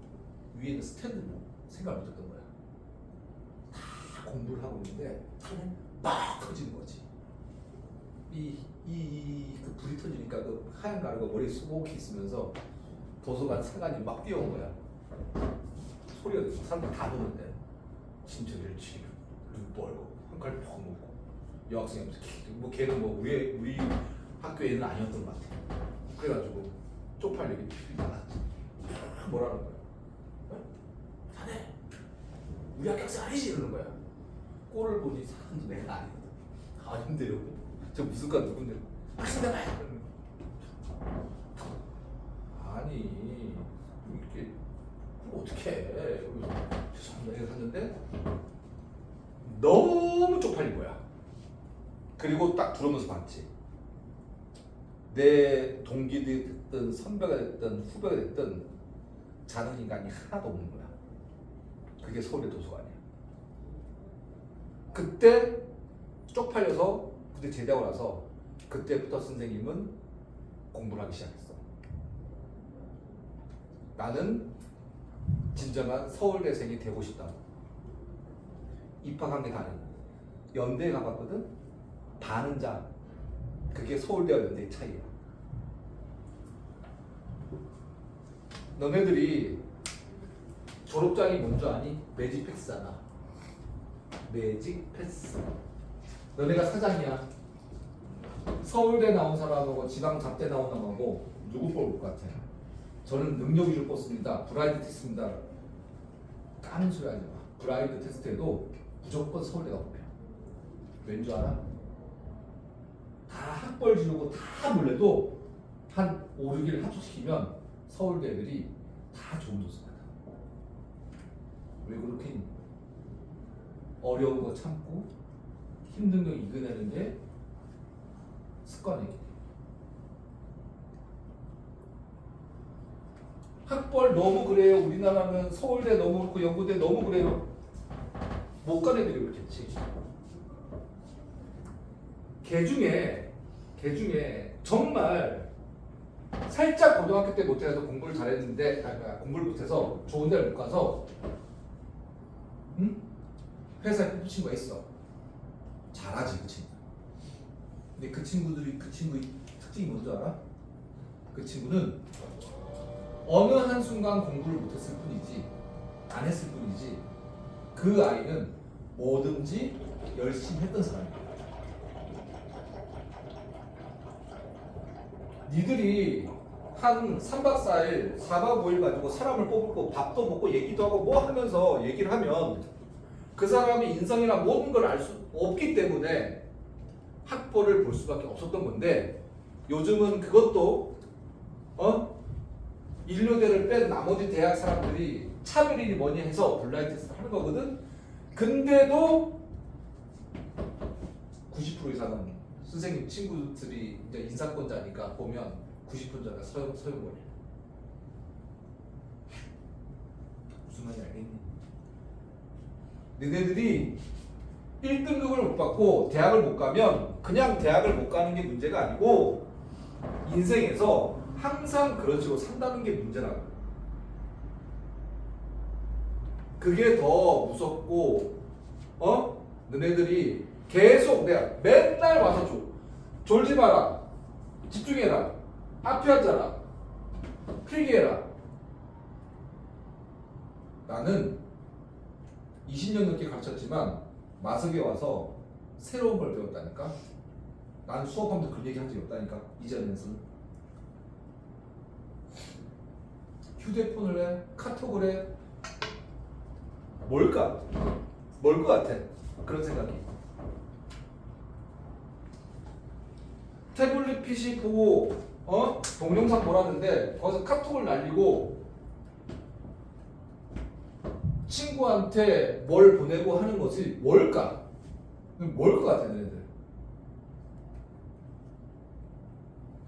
위에 있는 스탠드 생각을 못했던 거야. 다 공부를 하고 있는데 탄에 막 터지는 거지. 그 불이 터지니까 그 하얀 가루가 머리에 수북히 있으면서 도서관 상안이 막 뛰어온 거야. 소리가 들리고 사람들 다 보는데 진짜를 치고 눈 뻘고 한 칼 퍽 먹고 여학생이 뭐 걔는 뭐 우리 학교 애는 아니었던 것 같아. 그래가지고 쪽팔리게 피리 나갔지. 뭐라는 거야? 자네 우리 학교 학생 아니지? 이러는 거야. 꼴을 보니 사람도 내가 아니거든. 아닌데요. 저 무슨 과 누군데? 학생들 아니야. 아니 이렇게 어떻게 해? 죄송합니다. 이렇게 갔는데 너무 쪽팔린 거야. 그리고 딱 들어오면서 봤지. 내 동기들이 됐든 선배가 됐든 후배가 됐든 자는 인간이 하나도 없는 거야. 그게 서울의 도서관이야. 그때 쪽팔려서 그때 제대하고 나서 그때부터 선생님은 공부를 하기 시작했어. 나는 진정한 서울대생이 되고 싶다. 입학한 게 다르고 연대에 가봤거든. 반은 자. 그게 서울대와 연대의 차이야. 너네들이 졸업장이 뭔지 아니? 매직 패스잖아. 매직 패스. 너네가 사장이야. 서울대 나온 사람하고 지방 잡대 나온 사람하고 누구 뽑을 것 같아? 저는 능력 위주로 뽑습니다. 브라이드 테스트입니다. 까는 소리 하지 마. 브라이드 테스트에도 무조건 서울대가 뽑혀. 왠 줄 알아? 다 학벌 지르고 다 몰래도 한 5, 6일 합숙시키면 서울대 애들이 다 좋은 도수 받아. 왜 그렇게 어려운 거 참고 힘든 거 이겨내는 게 습관이기 때문에. 학벌 너무 그래요. 우리나라는 서울대 너무 그렇고 연구대 너무 그래요. 못 간 애들이 그렇겠지. 걔 중에 정말 살짝 고등학교 때 못해서 공부를 잘했는데 공부를 못해서 좋은 데를 못 가서 회사에 뽑힌 친구가 있어. 잘하지 그 친구. 근데 그 친구의 특징이 뭔지 알아? 그 친구는 어느 한순간 공부를 못했을 뿐이지 안 했을 뿐이지 그 아이는 뭐든지 열심히 했던 사람이야. 니들이 한 3박 4일, 4박 5일 가지고 사람을 뽑을 거 밥도 먹고 얘기도 하고 뭐 하면서 얘기를 하면 그 사람의 인성이나 모든 걸 알 수 없기 때문에 학벌을 볼 수밖에 없었던 건데 요즘은 그것도 인류대를 뺀 나머지 대학 사람들이 차별이니 뭐니 해서 블라인드 테스트를 하는 거거든. 근데도 90% 이상은 선생님 친구들이 이제 인사권자니까 보면 90%가 서영권이야. 무슨 말인지 알겠니? 너네들이 1등급을 못 받고 대학을 못 가면 그냥 대학을 못 가는 게 문제가 아니고 인생에서 항상 그런 식으로 산다는 게 문제라고. 그게 더 무섭고 너네들이 계속 내가 맨날 와서 졸지 마라. 집중해라. 앞에 앉아라. 필기해라. 나는 20년 넘게 가르쳤지만 마석에 와서 새로운 걸 배웠다니까. 나는 수업하면서 그런 얘기 한 적이 없다니까. 이전에서는 휴대폰을 해, 카톡을 해. 뭘까? 뭘 것 같아? 그런 생각이. 태블릿 PC 보고 동영상 보라는데 거기서 카톡을 날리고 친구한테 뭘 보내고 하는 것이 뭘까? 뭘 것 같아 너희들?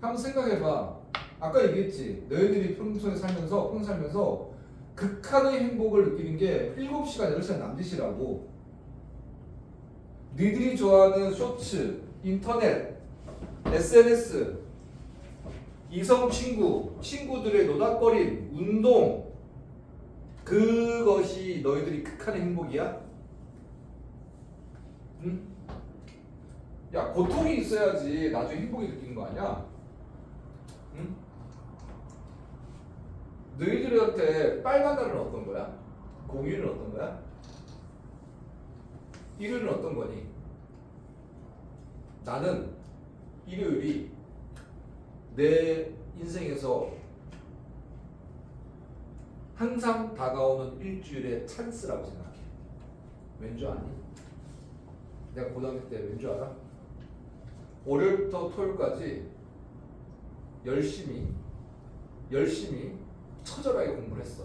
한번 생각해봐. 아까 얘기했지. 너희들이 평소에 살면서 극한의 행복을 느끼는 게 7시간, 8시간 남짓이라고. 너희들이 좋아하는 쇼츠, 인터넷, SNS, 이성 친구들의 노닥거림, 운동, 그것이 너희들이 극한의 행복이야? 응? 야, 고통이 있어야지 나중에 행복이 느끼는 거 아니야? 응? 너희들한테 빨간 날은 어떤 거야? 공휴일은 어떤 거야? 일요일은 어떤 거니? 나는 일요일이 내 인생에서 항상 다가오는 일주일의 찬스라고 생각해. 왠 줄 아니? 내가 고등학교 때 왠 줄 알아? 월요일부터 토요일까지 열심히 처절하게 공부를 했어.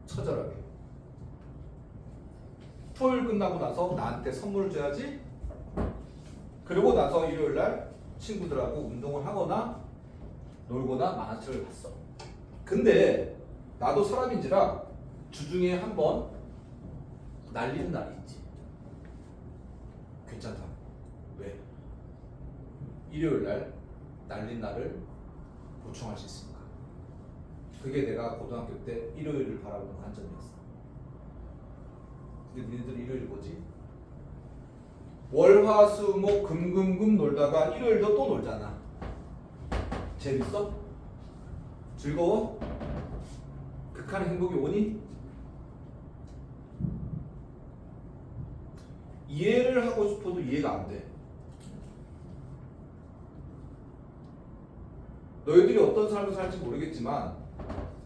처절하게. 토요일 끝나고 나서 나한테 선물을 줘야지. 그리고 나서 일요일 날 친구들하고 운동을 하거나 놀거나 만화책을 봤어. 근데 나도 사람인지라 주중에 한 번 날리는 날이 있지. 괜찮다. 왜? 일요일 날 날린 날을 보충할 수 있으니까. 그게 내가 고등학교 때 일요일을 바라보는 관점이었어. 근데 니네들 일요일이 뭐지? 월, 화, 수, 목, 금, 금, 금 놀다가 일요일도 또 놀잖아. 재밌어? 즐거워? 극한의 행복이 오니? 이해를 하고 싶어도 이해가 안 돼. 너희들이 어떤 삶을 살지 모르겠지만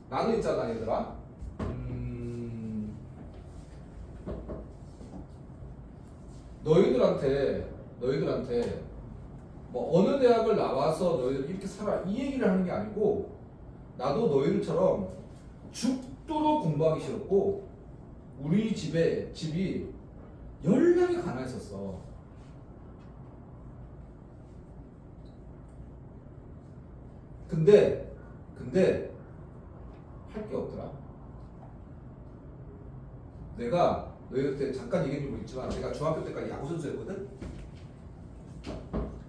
나는 있잖아 얘들아. 너희들한테 뭐 어느 대학을 나와서 너희들 이렇게 살아 이 얘기를 하는 게 아니고 나도 너희들처럼 죽도록 공부하기 싫었고 우리 집이 연락이 가난했었어. 근데 할 게 없더라. 내가 너희한테 잠깐 얘기해 주고 있지만 내가 중학교 때까지 야구 선수였거든.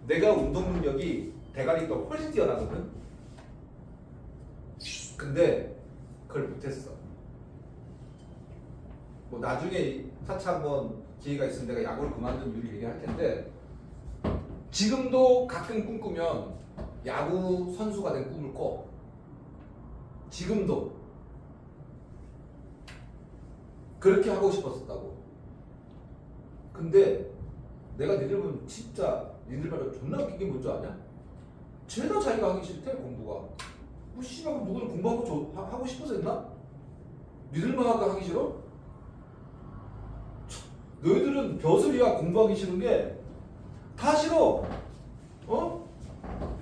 내가 운동 능력이 대가리가 훨씬 뛰어나거든. 근데 그걸 못했어. 뭐 나중에 차차 한번 기회가 있으면 내가 야구를 그만둔 이유를 얘기할 텐데 지금도 가끔 꿈꾸면 야구 선수가 된 꿈을 꿔. 지금도 그렇게 하고 싶었었다고. 근데 내가 니들 보면 진짜 니들 말로 존나 웃긴 게 뭔지 아냐? 죄다 자기가 하기 싫대 공부가. 뭐 씨발 누구는 공부하고 하고 싶어서 했나? 니들만 하기 싫어? 너희들은 벼슬이야. 공부하기 싫은 게 다 싫어. 어?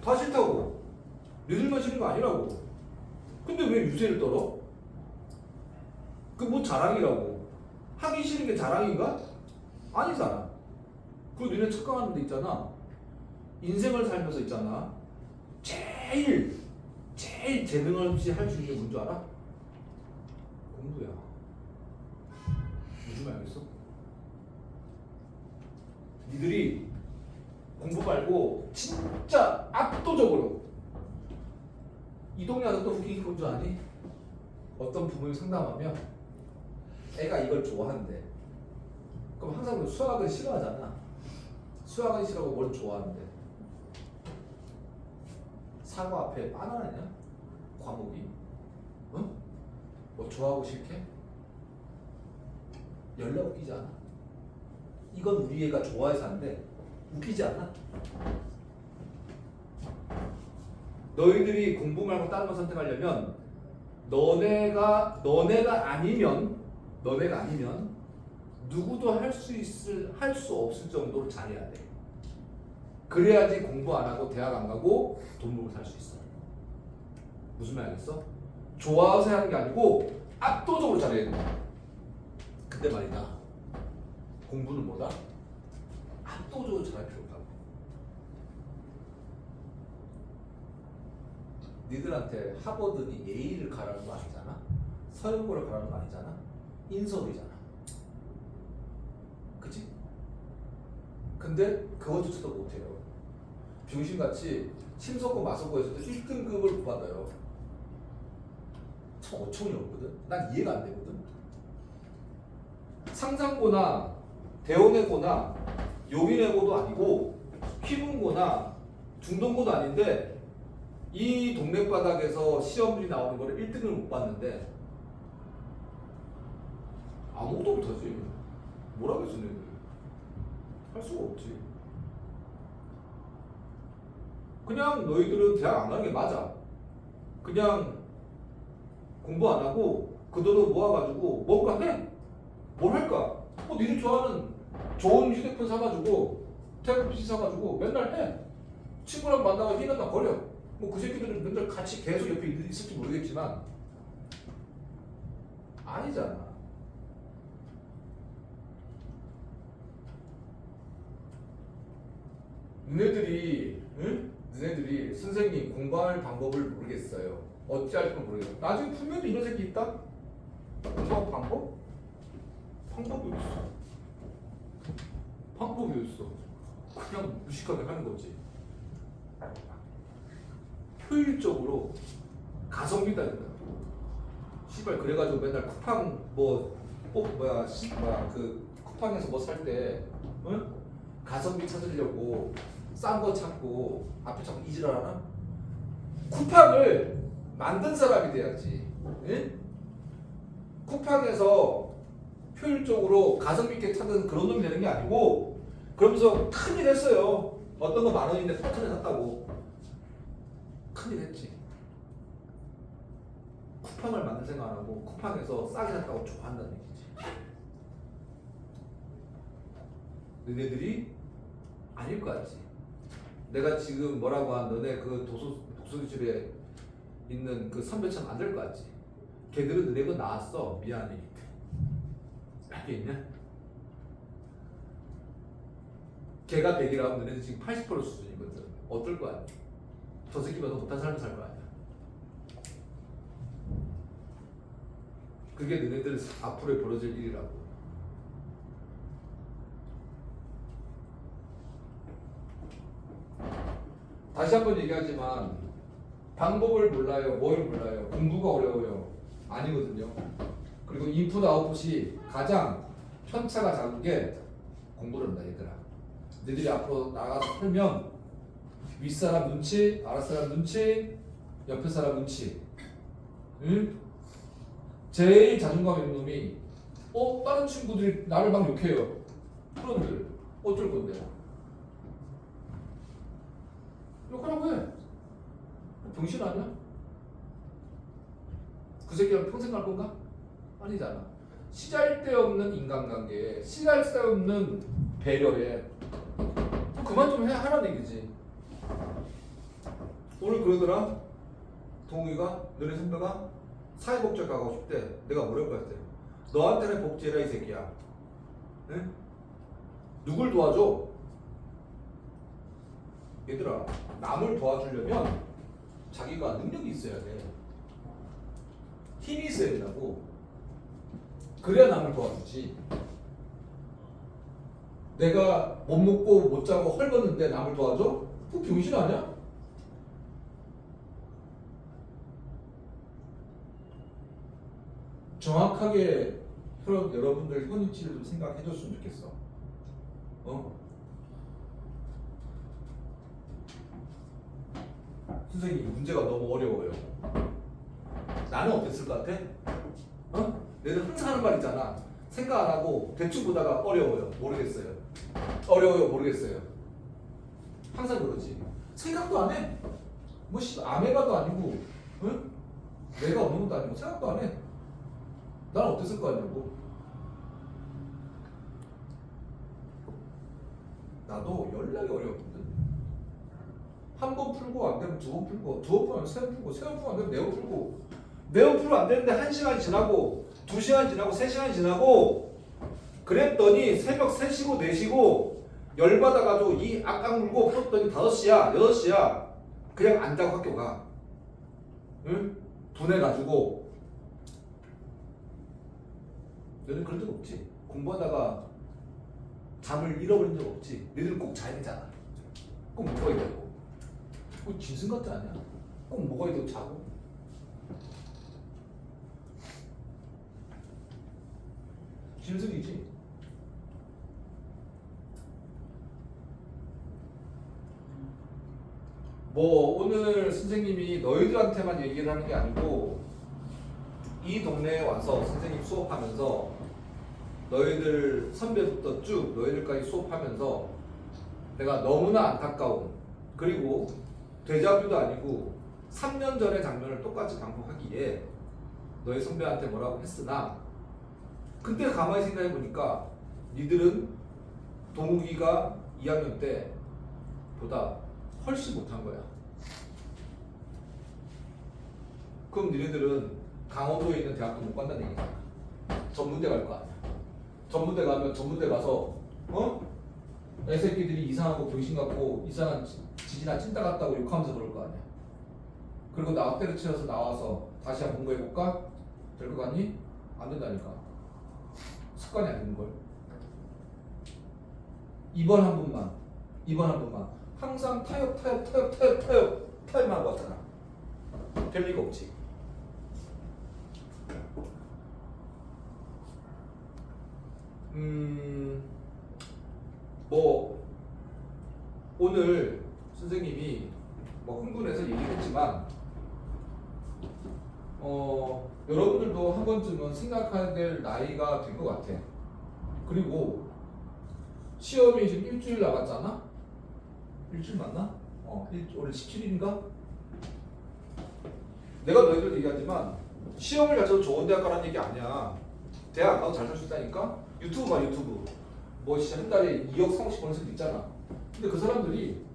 다 싫다고. 너희들만 싫은 거 아니라고. 근데 왜 유세를 떨어? 그 뭐 자랑이라고. 하기 싫은 게 자랑인가? 아니잖아. 그리고 너네 착각하는 데 있잖아. 인생을 살면서 있잖아. 제일 재능 없이 할 수 있는 게 뭔지 알아? 공부야. 무슨 알겠어? 니들이 공부 말고 진짜 압도적으로 이 동네 와서 또 웃긴 게 뭔지 아니? 어떤 부모님 상담하면 애가 이걸 좋아한대. 그럼 항상 수학은 싫어하잖아. 수학은 싫어하고 뭘 좋아하는데? 사과 앞에 바나나냐? 과목이? 어? 뭐 좋아하고 싫게? 연락 웃기지 않아? 이건 우리 애가 좋아해서 하는데 웃기지 않아? 너희들이 공부 말고 다른 거 선택하려면 너네가 아니면 누구도 할 수 없을 정도로 잘해야 돼. 그래야지 공부 안 하고 대학 안 가고 돈 벌고 살 수 있어. 무슨 말 알겠어? 좋아서 하는 게 아니고 압도적으로 잘해야 돼. 근데 말이다. 공부는 뭐다? 압도적으로 잘할 필요 없다고. 니들한테 하버드니 예일을 가라는 거 아니잖아. 서영고를 가라는 거 아니잖아. 인서울이잖아. 그치? 근데 그것조차도 못해요. 병신같이 심서고 마서고에서도 1등급을 못 받아요. 참 어처구니 없거든. 난 이해가 안 되거든. 상상고나 대원외고나 용인외고도 아니고 피문고나 중동고도 아닌데 이 동네 바닥에서 시험들이 나오는 거를 1등을 못 받는데 아무것도 못하지. 뭐라겠어 너희들. 할 수가 없지. 그냥 너희들은 대학 안 가는 게 맞아. 그냥 공부 안 하고 그 돈을 모아가지고 뭔가 해. 뭘 할까? 뭐 니들 좋아하는 좋은 휴대폰 사가지고 태블릿 PC 사가지고 맨날 해. 친구랑 만나고 희난나 거려. 뭐 그 새끼들은 맨날 같이 계속 옆에 있을지 모르겠지만 아니잖아. 너네들이 응? 너네들이 선생님 공부할 방법을 모르겠어요. 어찌할 줄 모르겠어. 나중에 분명히 이런 새끼 있다. 공부할 방법? 방법이 없어. 방법이 없어. 그냥 무식하게 하는 거지. 효율적으로 가성비다 된다. 씨발 그래가지고 맨날 쿠팡 그 쿠팡에서 뭐 살 때 응? 가성비 찾으려고 싼 거 찾고 앞에 자꾸 이질하나? 쿠팡을 만든 사람이 돼야지. 응? 쿠팡에서 효율적으로 가성비 있게 찾는 그런 놈이 되는 게 아니고 그러면서 큰일 했어요. 어떤 거 10,000원인데 8,000원에 샀다고. 큰일 했지. 쿠팡을 만들 생각 안 하고 쿠팡에서 싸게 샀다고 좋아한다는 얘기지. 너네들이 아닐 것 같지. 내가 지금 뭐라고 한 너네 그 독서실에 있는 그 선배처럼 안 될 것 같지. 걔들은 너네 거 나왔어. 미안해. 알게 있냐? 걔가 100이라면 너네는 지금 80% 수준이거든. 어떨 거 아니야? 저 새끼보다 못한 사람이 살 거 아니야. 그게 너네들 앞으로 벌어질 일이라고. 다시 한번 얘기하지만 방법을 몰라요. 뭘 몰라요. 공부가 어려워요. 아니거든요. 그리고 인풋 아웃풋이 가장 편차가 작은 게 공부를 한다 얘들아. 너희들이 앞으로 나가서 풀면 윗사람 눈치, 아랫사람 눈치, 옆에 사람 눈치. 응? 제일 자존감 있는 놈이 다른 친구들이 나를 막 욕해요. 그런들 어쩔 건데? 욕하라고 해. 병신 아니야? 그 새끼랑 평생 갈 건가? 아니잖아. 시잘데없는 인간관계에 시잘데없는 배려에 그만 좀 하라는 얘기지. 오늘 그러더라. 동욱이가 너네 선배가 사회복지 가고 싶대. 내가 뭐라고 했대? 너한테는 복지해라 이 새끼야. 응? 누굴 도와줘? 얘들아, 남을 도와주려면 자기가 능력이 있어야 돼. 힘이 있어야 된다고. 그래야 남을 도와주지. 내가 못 먹고 못 자고 헐벗는데 남을 도와줘? 그거 병신 아니야? 정확하게 여러분들 현위치를 좀 생각해 줬으면 좋겠어. 선생님 문제가 너무 어려워요. 나는 어땠을 것 같아? 내가 항상 하는 말 있잖아. 생각 안 하고 대충 보다가 어려워요. 모르겠어요. 어려워요. 모르겠어요. 항상 그러지. 생각도 안 해. 뭐 아메바도 아니고, 응? 내가 없는 것도 아니고 생각도 안 해. 난 어땠을 거 아니냐고. 나도 연락이 어려웠거든. 한 번 풀고 안 되면 두 번 풀고, 두 번 풀면 세 번 풀고, 세 번 풀면 안 되면 네 번 풀고, 네 번 풀면 안 되는데 1시간이 지나고, 2시간이 지나고, 3시간이 지나고, 그랬더니 새벽 3시고 4시고 열받아가지고 이 악강 물고 풀었더니 5시야 6시야. 그냥 안 자고 학교 가. 응? 분해가지고. 너는 그런 적 없지? 공부하다가 잠을 잃어버린 적 없지? 너희들은 꼭 자야 되잖아. 꼭 먹어야 되고. 꼭 짐승 같지 않냐? 꼭 먹어야 되고 자고. 짐승이지. 뭐 오늘 선생님이 너희들한테만 얘기를 하는 게 아니고 이 동네에 와서 선생님 수업하면서 너희들 선배부터 쭉 너희들까지 수업하면서 내가 너무나 안타까운, 그리고 데자뷰도 아니고 3년 전의 장면을 똑같이 반복하기에 너희 선배한테 뭐라고 했으나 그때 가만히 생각해 보니까 니들은 동욱이가 2학년 때보다 훨씬 못한 거야. 그럼 니네들은 강원도에 있는 대학도 못 간다는 얘기잖아. 전문대 갈 거 아니야. 전문대 가면 전문대 가서 애새끼들이 이상하고 병신 같고 이상한 지지나 찐따 같다고 욕하면서 그럴 거 아니야. 그리고 나 때려치워서 나와서 다시 한번 공부해볼까? 될 것 같니? 안 된다니까. 습관이 안 되는 걸. 이번 한 번만 항상 타협만 하고 왔잖아. 될 리가 없지. 뭐 오늘 선생님이 뭐 흥분해서 얘기했지만 여러분들도 한 번쯤은 생각해야 될 나이가 된 것 같아. 그리고 시험이 지금 일주일 남았잖아? 일주일 맞나? 오늘 17일인가? 내가 너희들 얘기하지만 시험을 잘 쳐도 좋은 대학 가라는 얘기 아니야. 대학 안 가도 잘 살 수 있다니까? 유튜브 봐, 유튜브. 뭐 진짜 한 달에 2억, 3억씩 버는 사람도 있잖아. 근데 그 사람들이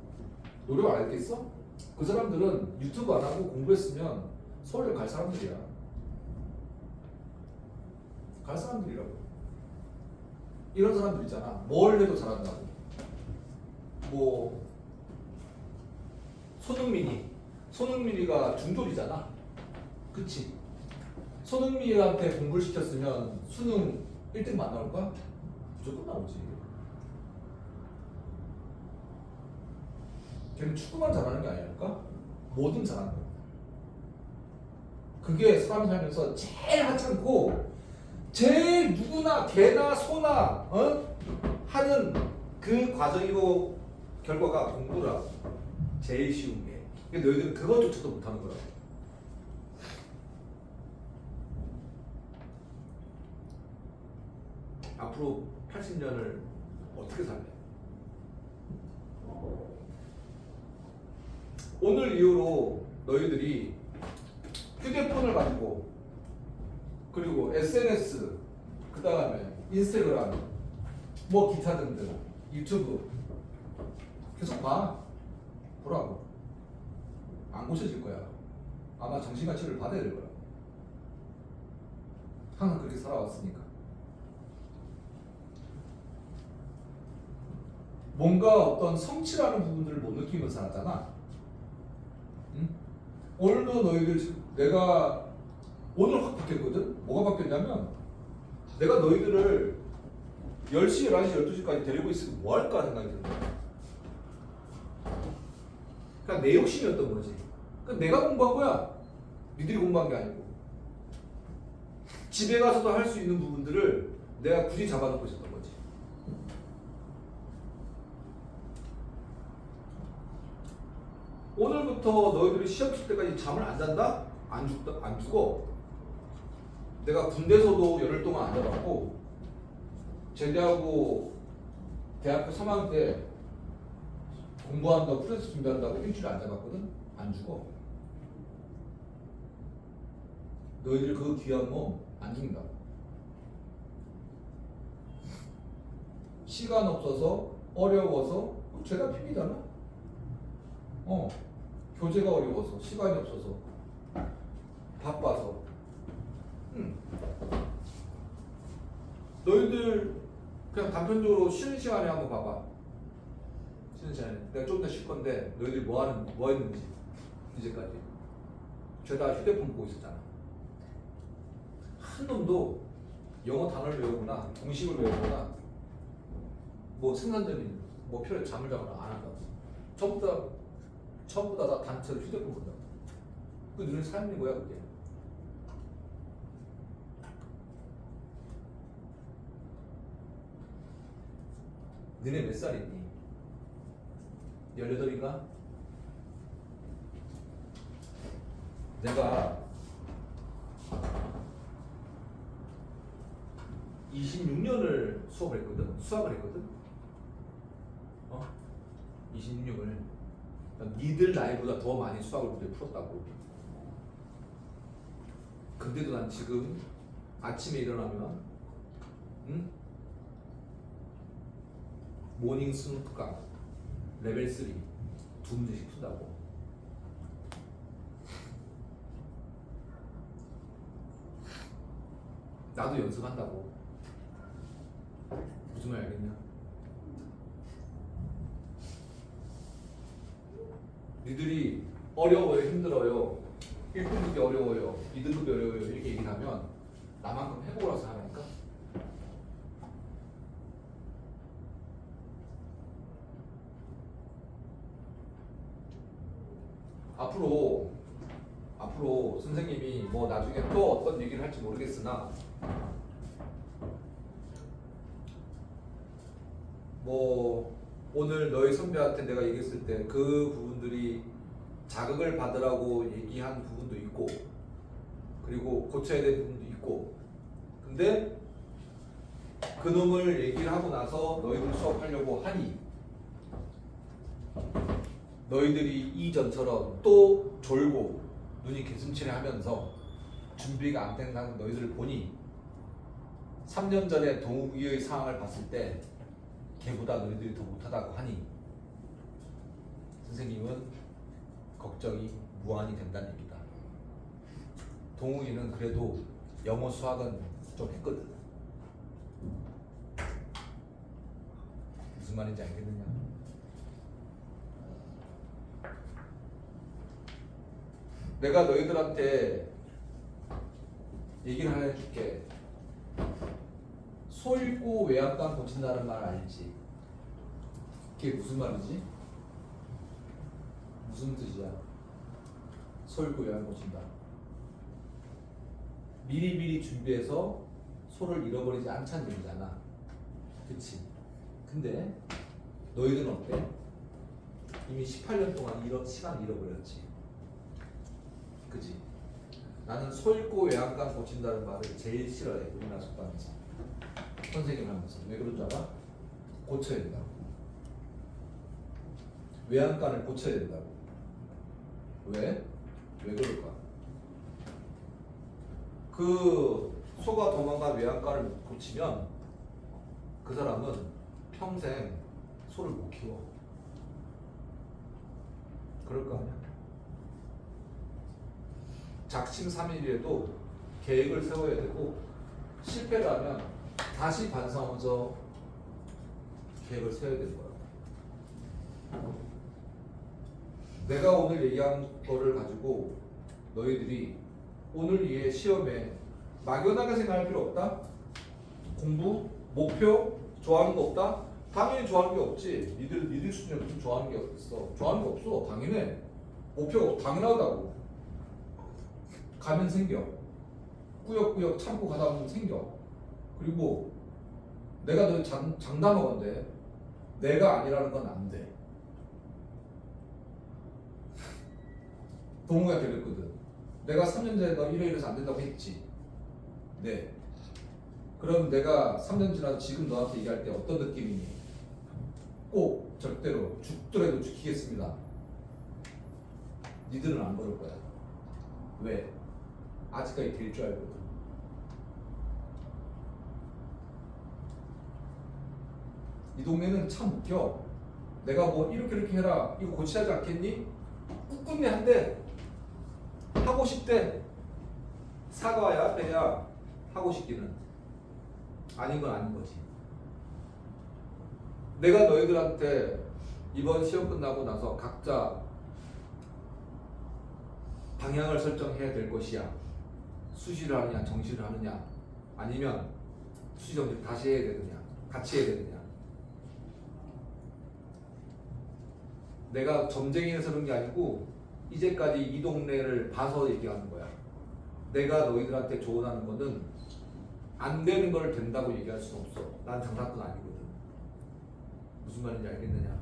노력 안 했겠어? 그 사람들은 유튜브 안 하고 공부했으면 서울에 갈 사람들이야. 갈 사람들이라고. 이런 사람들 있잖아. 뭘 해도 잘한다고. 뭐 손흥민이가 중졸이잖아. 그치? 손흥민한테 공부를 시켰으면 수능 1등만 나올까? 무조건 나오지. 걔는 축구만 잘하는 게 아니랄까? 뭐든 잘하는 거야. 그게 사람 살면서 제일 하찮고 제일 누구나 개나 소나 하는 그 과정이고 결과가 공부라. 제일 쉬운 게. 근데 너희들은 그것조차도 못하는 거야. 앞으로 80년을 어떻게 살래? 오늘 이후로 너희들이 휴대폰을 가지고 그리고 SNS 그 다음에 인스타그램 뭐 기타 등등 유튜브 계속 보라고. 안 고쳐질 거야. 아마 정신과 치료를 받아야 될 거야. 항상 그렇게 살아왔으니까. 뭔가 어떤 성취라는 부분들을 못 느끼면서 살았잖아. 응? 오늘도 너희들 내가 오늘 확 바뀌었거든? 뭐가 바뀌었냐면 내가 너희들을 10시, 11시, 12시까지 데리고 있으면 뭐 할까 생각이 드는 거야. 그러니까 내 욕심이었던 거지. 그러니까 내가 공부한 거야. 니들이 공부한 게 아니고. 집에 가서도 할 수 있는 부분들을 내가 굳이 잡아놓고 있었던 거지. 오늘부터 너희들이 시험 칠 때까지 잠을 안 잔다? 안 죽어. 내가 군대에서도 열흘 동안 안 자봤고 제대하고 대학교 3학년 때 공부한다고 프레스 준비한다고 일주일 안 자봤거든? 안 죽어. 너희들 그 귀한 몸 안 죽는다. 시간 없어서 어려워서 죄다 핑계잖아. 교재가 어려워서 시간이 없어서 바빠서. 너희들 그냥 단편적으로 쉬는 시간에 한번 봐봐. 쉬는 시간에 내가 좀 더 쉴 건데 너희들이 뭐 했는지 이제까지 죄다 휴대폰 보고 있었잖아. 한 놈도 영어 단어를 외우거나 공식을 외우거나 뭐 생산적인 뭐 필요해 잠을 자거나 안 한다고. 전부 다 단체로 휴대폰 본다고. 그 너희 삶인 거야 그게. 너네 몇 살이니? 18인가? 내가 26년을 수학을 했거든? 26년을. 니들 나이보다 더 많이 수학을 그때 풀었다고. 근데도 난 지금 아침에 일어나면 모닝 스누트강 레벨 3 두 문제씩 푼다고. 나도 연습한다고. 무슨 말 알겠냐? 니들이 어려워요, 힘들어요, 1등급이 어려워요, 2등급이 어려워요 이렇게 얘기를 하면 나만큼 해보라서 하라니까. 앞으로 선생님이 뭐 나중에 또 어떤 얘기를 할지 모르겠으나 뭐 오늘 너희 선배한테 내가 얘기했을 때 그 부분들이 자극을 받으라고 얘기한 부분도 있고 그리고 고쳐야 될 부분도 있고 근데 그놈을 얘기를 하고 나서 너희들 수업하려고 하니 너희들이 이전처럼 또 졸고 눈이 개슴츠레하면서 준비가 안 된다는 너희들을 보니 3년 전에 동욱이의 상황을 봤을 때 걔보다 너희들이 더 못하다고 하니 선생님은 걱정이 무한히 된다는 얘기다. 동욱이는 그래도 영어 수학은 좀 했거든. 무슨 말인지 알겠느냐? 내가 너희들한테 얘기를 하나 해줄게. 소 읽고 외양간 고친다는 말 알지? 그게 무슨 말이지? 무슨 뜻이야? 소 읽고 외양간 고친다. 미리미리 준비해서 소를 잃어버리지 않자는 얘기잖아. 그치? 근데 너희들은 어때? 이미 18년 동안 시간 잃어버렸지. 그치? 나는 소 읽고 외양간 고친다는 말을 제일 싫어해. 우리나라 속담에서 선생님 하면서. 왜 그런 줄 알아? 고쳐야 된다고. 외양간을 고쳐야 된다고. 왜? 왜 그럴까? 그 소가 도망간 외양간을 고치면 그 사람은 평생 소를 못 키워. 그럴 거 아니야? 작심삼일이라도 계획을 세워야 되고 실패를 하면 다시 반성하면서 계획을 세워야 되는 거야. 내가 오늘 얘기한 거를 가지고 너희들이 오늘 이 시험에 막연하게 생각할 필요 없다. 공부, 목표, 좋아하는 거 없다? 당연히 좋아하는 게 없지. 니들 수준에 무슨 좋아하는 게 없어. 좋아하는 거 없어. 당연해. 목표가 당연하다고. 가면 생겨. 꾸역꾸역 참고 가다 보면 생겨. 그리고 내가 너 장담하건데 내가 아니라는 건 안 돼. 동우한테 그랬거든. 내가 3년 전에 너 이래서 안 된다고 했지. 네. 그럼 내가 3년 지나서 지금 너한테 얘기할 때 어떤 느낌이니? 꼭 절대로 죽더라도 지키겠습니다. 니들은 안 그럴 거야. 왜? 아직까지 될 줄 알거든. 이 동네는 참 웃겨. 내가 뭐 이렇게 해라, 이거 고치지 않겠니? 꾹꾹내 한대. 하고 싶대. 사과야 배야. 하고 싶기는 아닌 건 아닌 거지. 내가 너희들한테 이번 시험 끝나고 나서 각자 방향을 설정해야 될 것이야. 수시를 하느냐 정시를 하느냐 아니면 수시 정시 다시 해야 되느냐 같이 해야 되느냐. 내가 점쟁이에서 그런 게 아니고 이제까지 이 동네를 봐서 얘기하는 거야. 내가 너희들한테 조언하는 거는 안 되는 걸 된다고 얘기할 수 없어. 난 장사꾼 아니거든. 무슨 말인지 알겠느냐?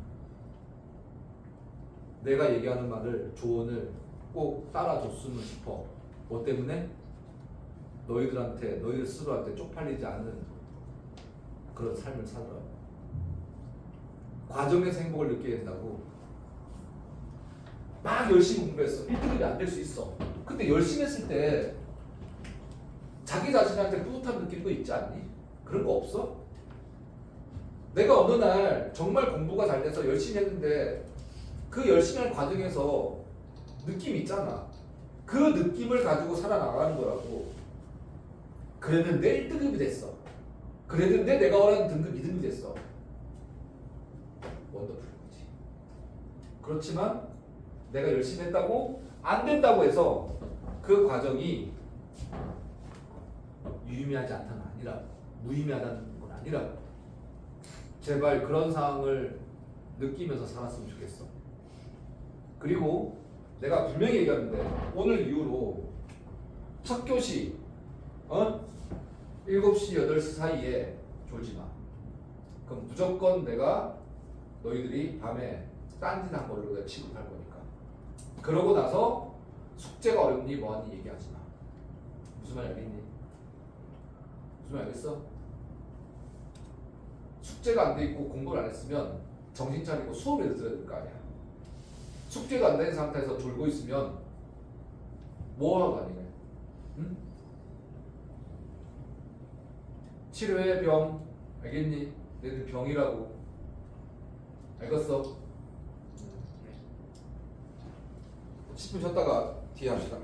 내가 얘기하는 말을 조언을 꼭 따라줬으면 싶어. 뭐 때문에? 너희들 스스로한테 쪽팔리지 않는 그런 삶을 살아라. 과정에서 행복을 느껴야 된다고. 막 열심히 공부했어. 1등급이 안 될 수 있어. 근데 열심히 했을 때 자기 자신한테 뿌듯함 느끼는 거 있지 않니? 그런 거 없어? 내가 어느 날 정말 공부가 잘 돼서 열심히 했는데 그 열심히 하는 과정에서 느낌이 있잖아. 그 느낌을 가지고 살아나가는 거라고. 그랬는데 1등급이 됐어. 그랬는데 내가 원하는 등급 2등급이 됐어. 원더풀 거지. 그렇지만 내가 열심히 했다고 안 된다고 해서 그 과정이 유의미하지 않다는 건 아니라 무의미하다는 건 아니라 제발 그런 상황을 느끼면서 살았으면 좋겠어. 그리고 내가 분명히 얘기하는데 오늘 이후로 첫 교시 7시 8시 사이에 졸지 마. 그럼 무조건 내가 너희들이 밤에 딴짓한 걸로 내가 취급할 거니까. 그러고 나서 숙제가 어렵니 뭐하니 얘기하지 마. 무슨 말 알겠니? 무슨 말 알겠어? 숙제가 안 돼 있고 공부를 안 했으면 정신 차리고 수업을 들어야 될 거 아니야. 숙제가 안 된 상태에서 졸고 있으면 뭐 하고 다니래? 응? 치료해 병. 알겠니? 얘들 병이라고. 알겠어? 10분 쉬었다가 뒤에 합시다.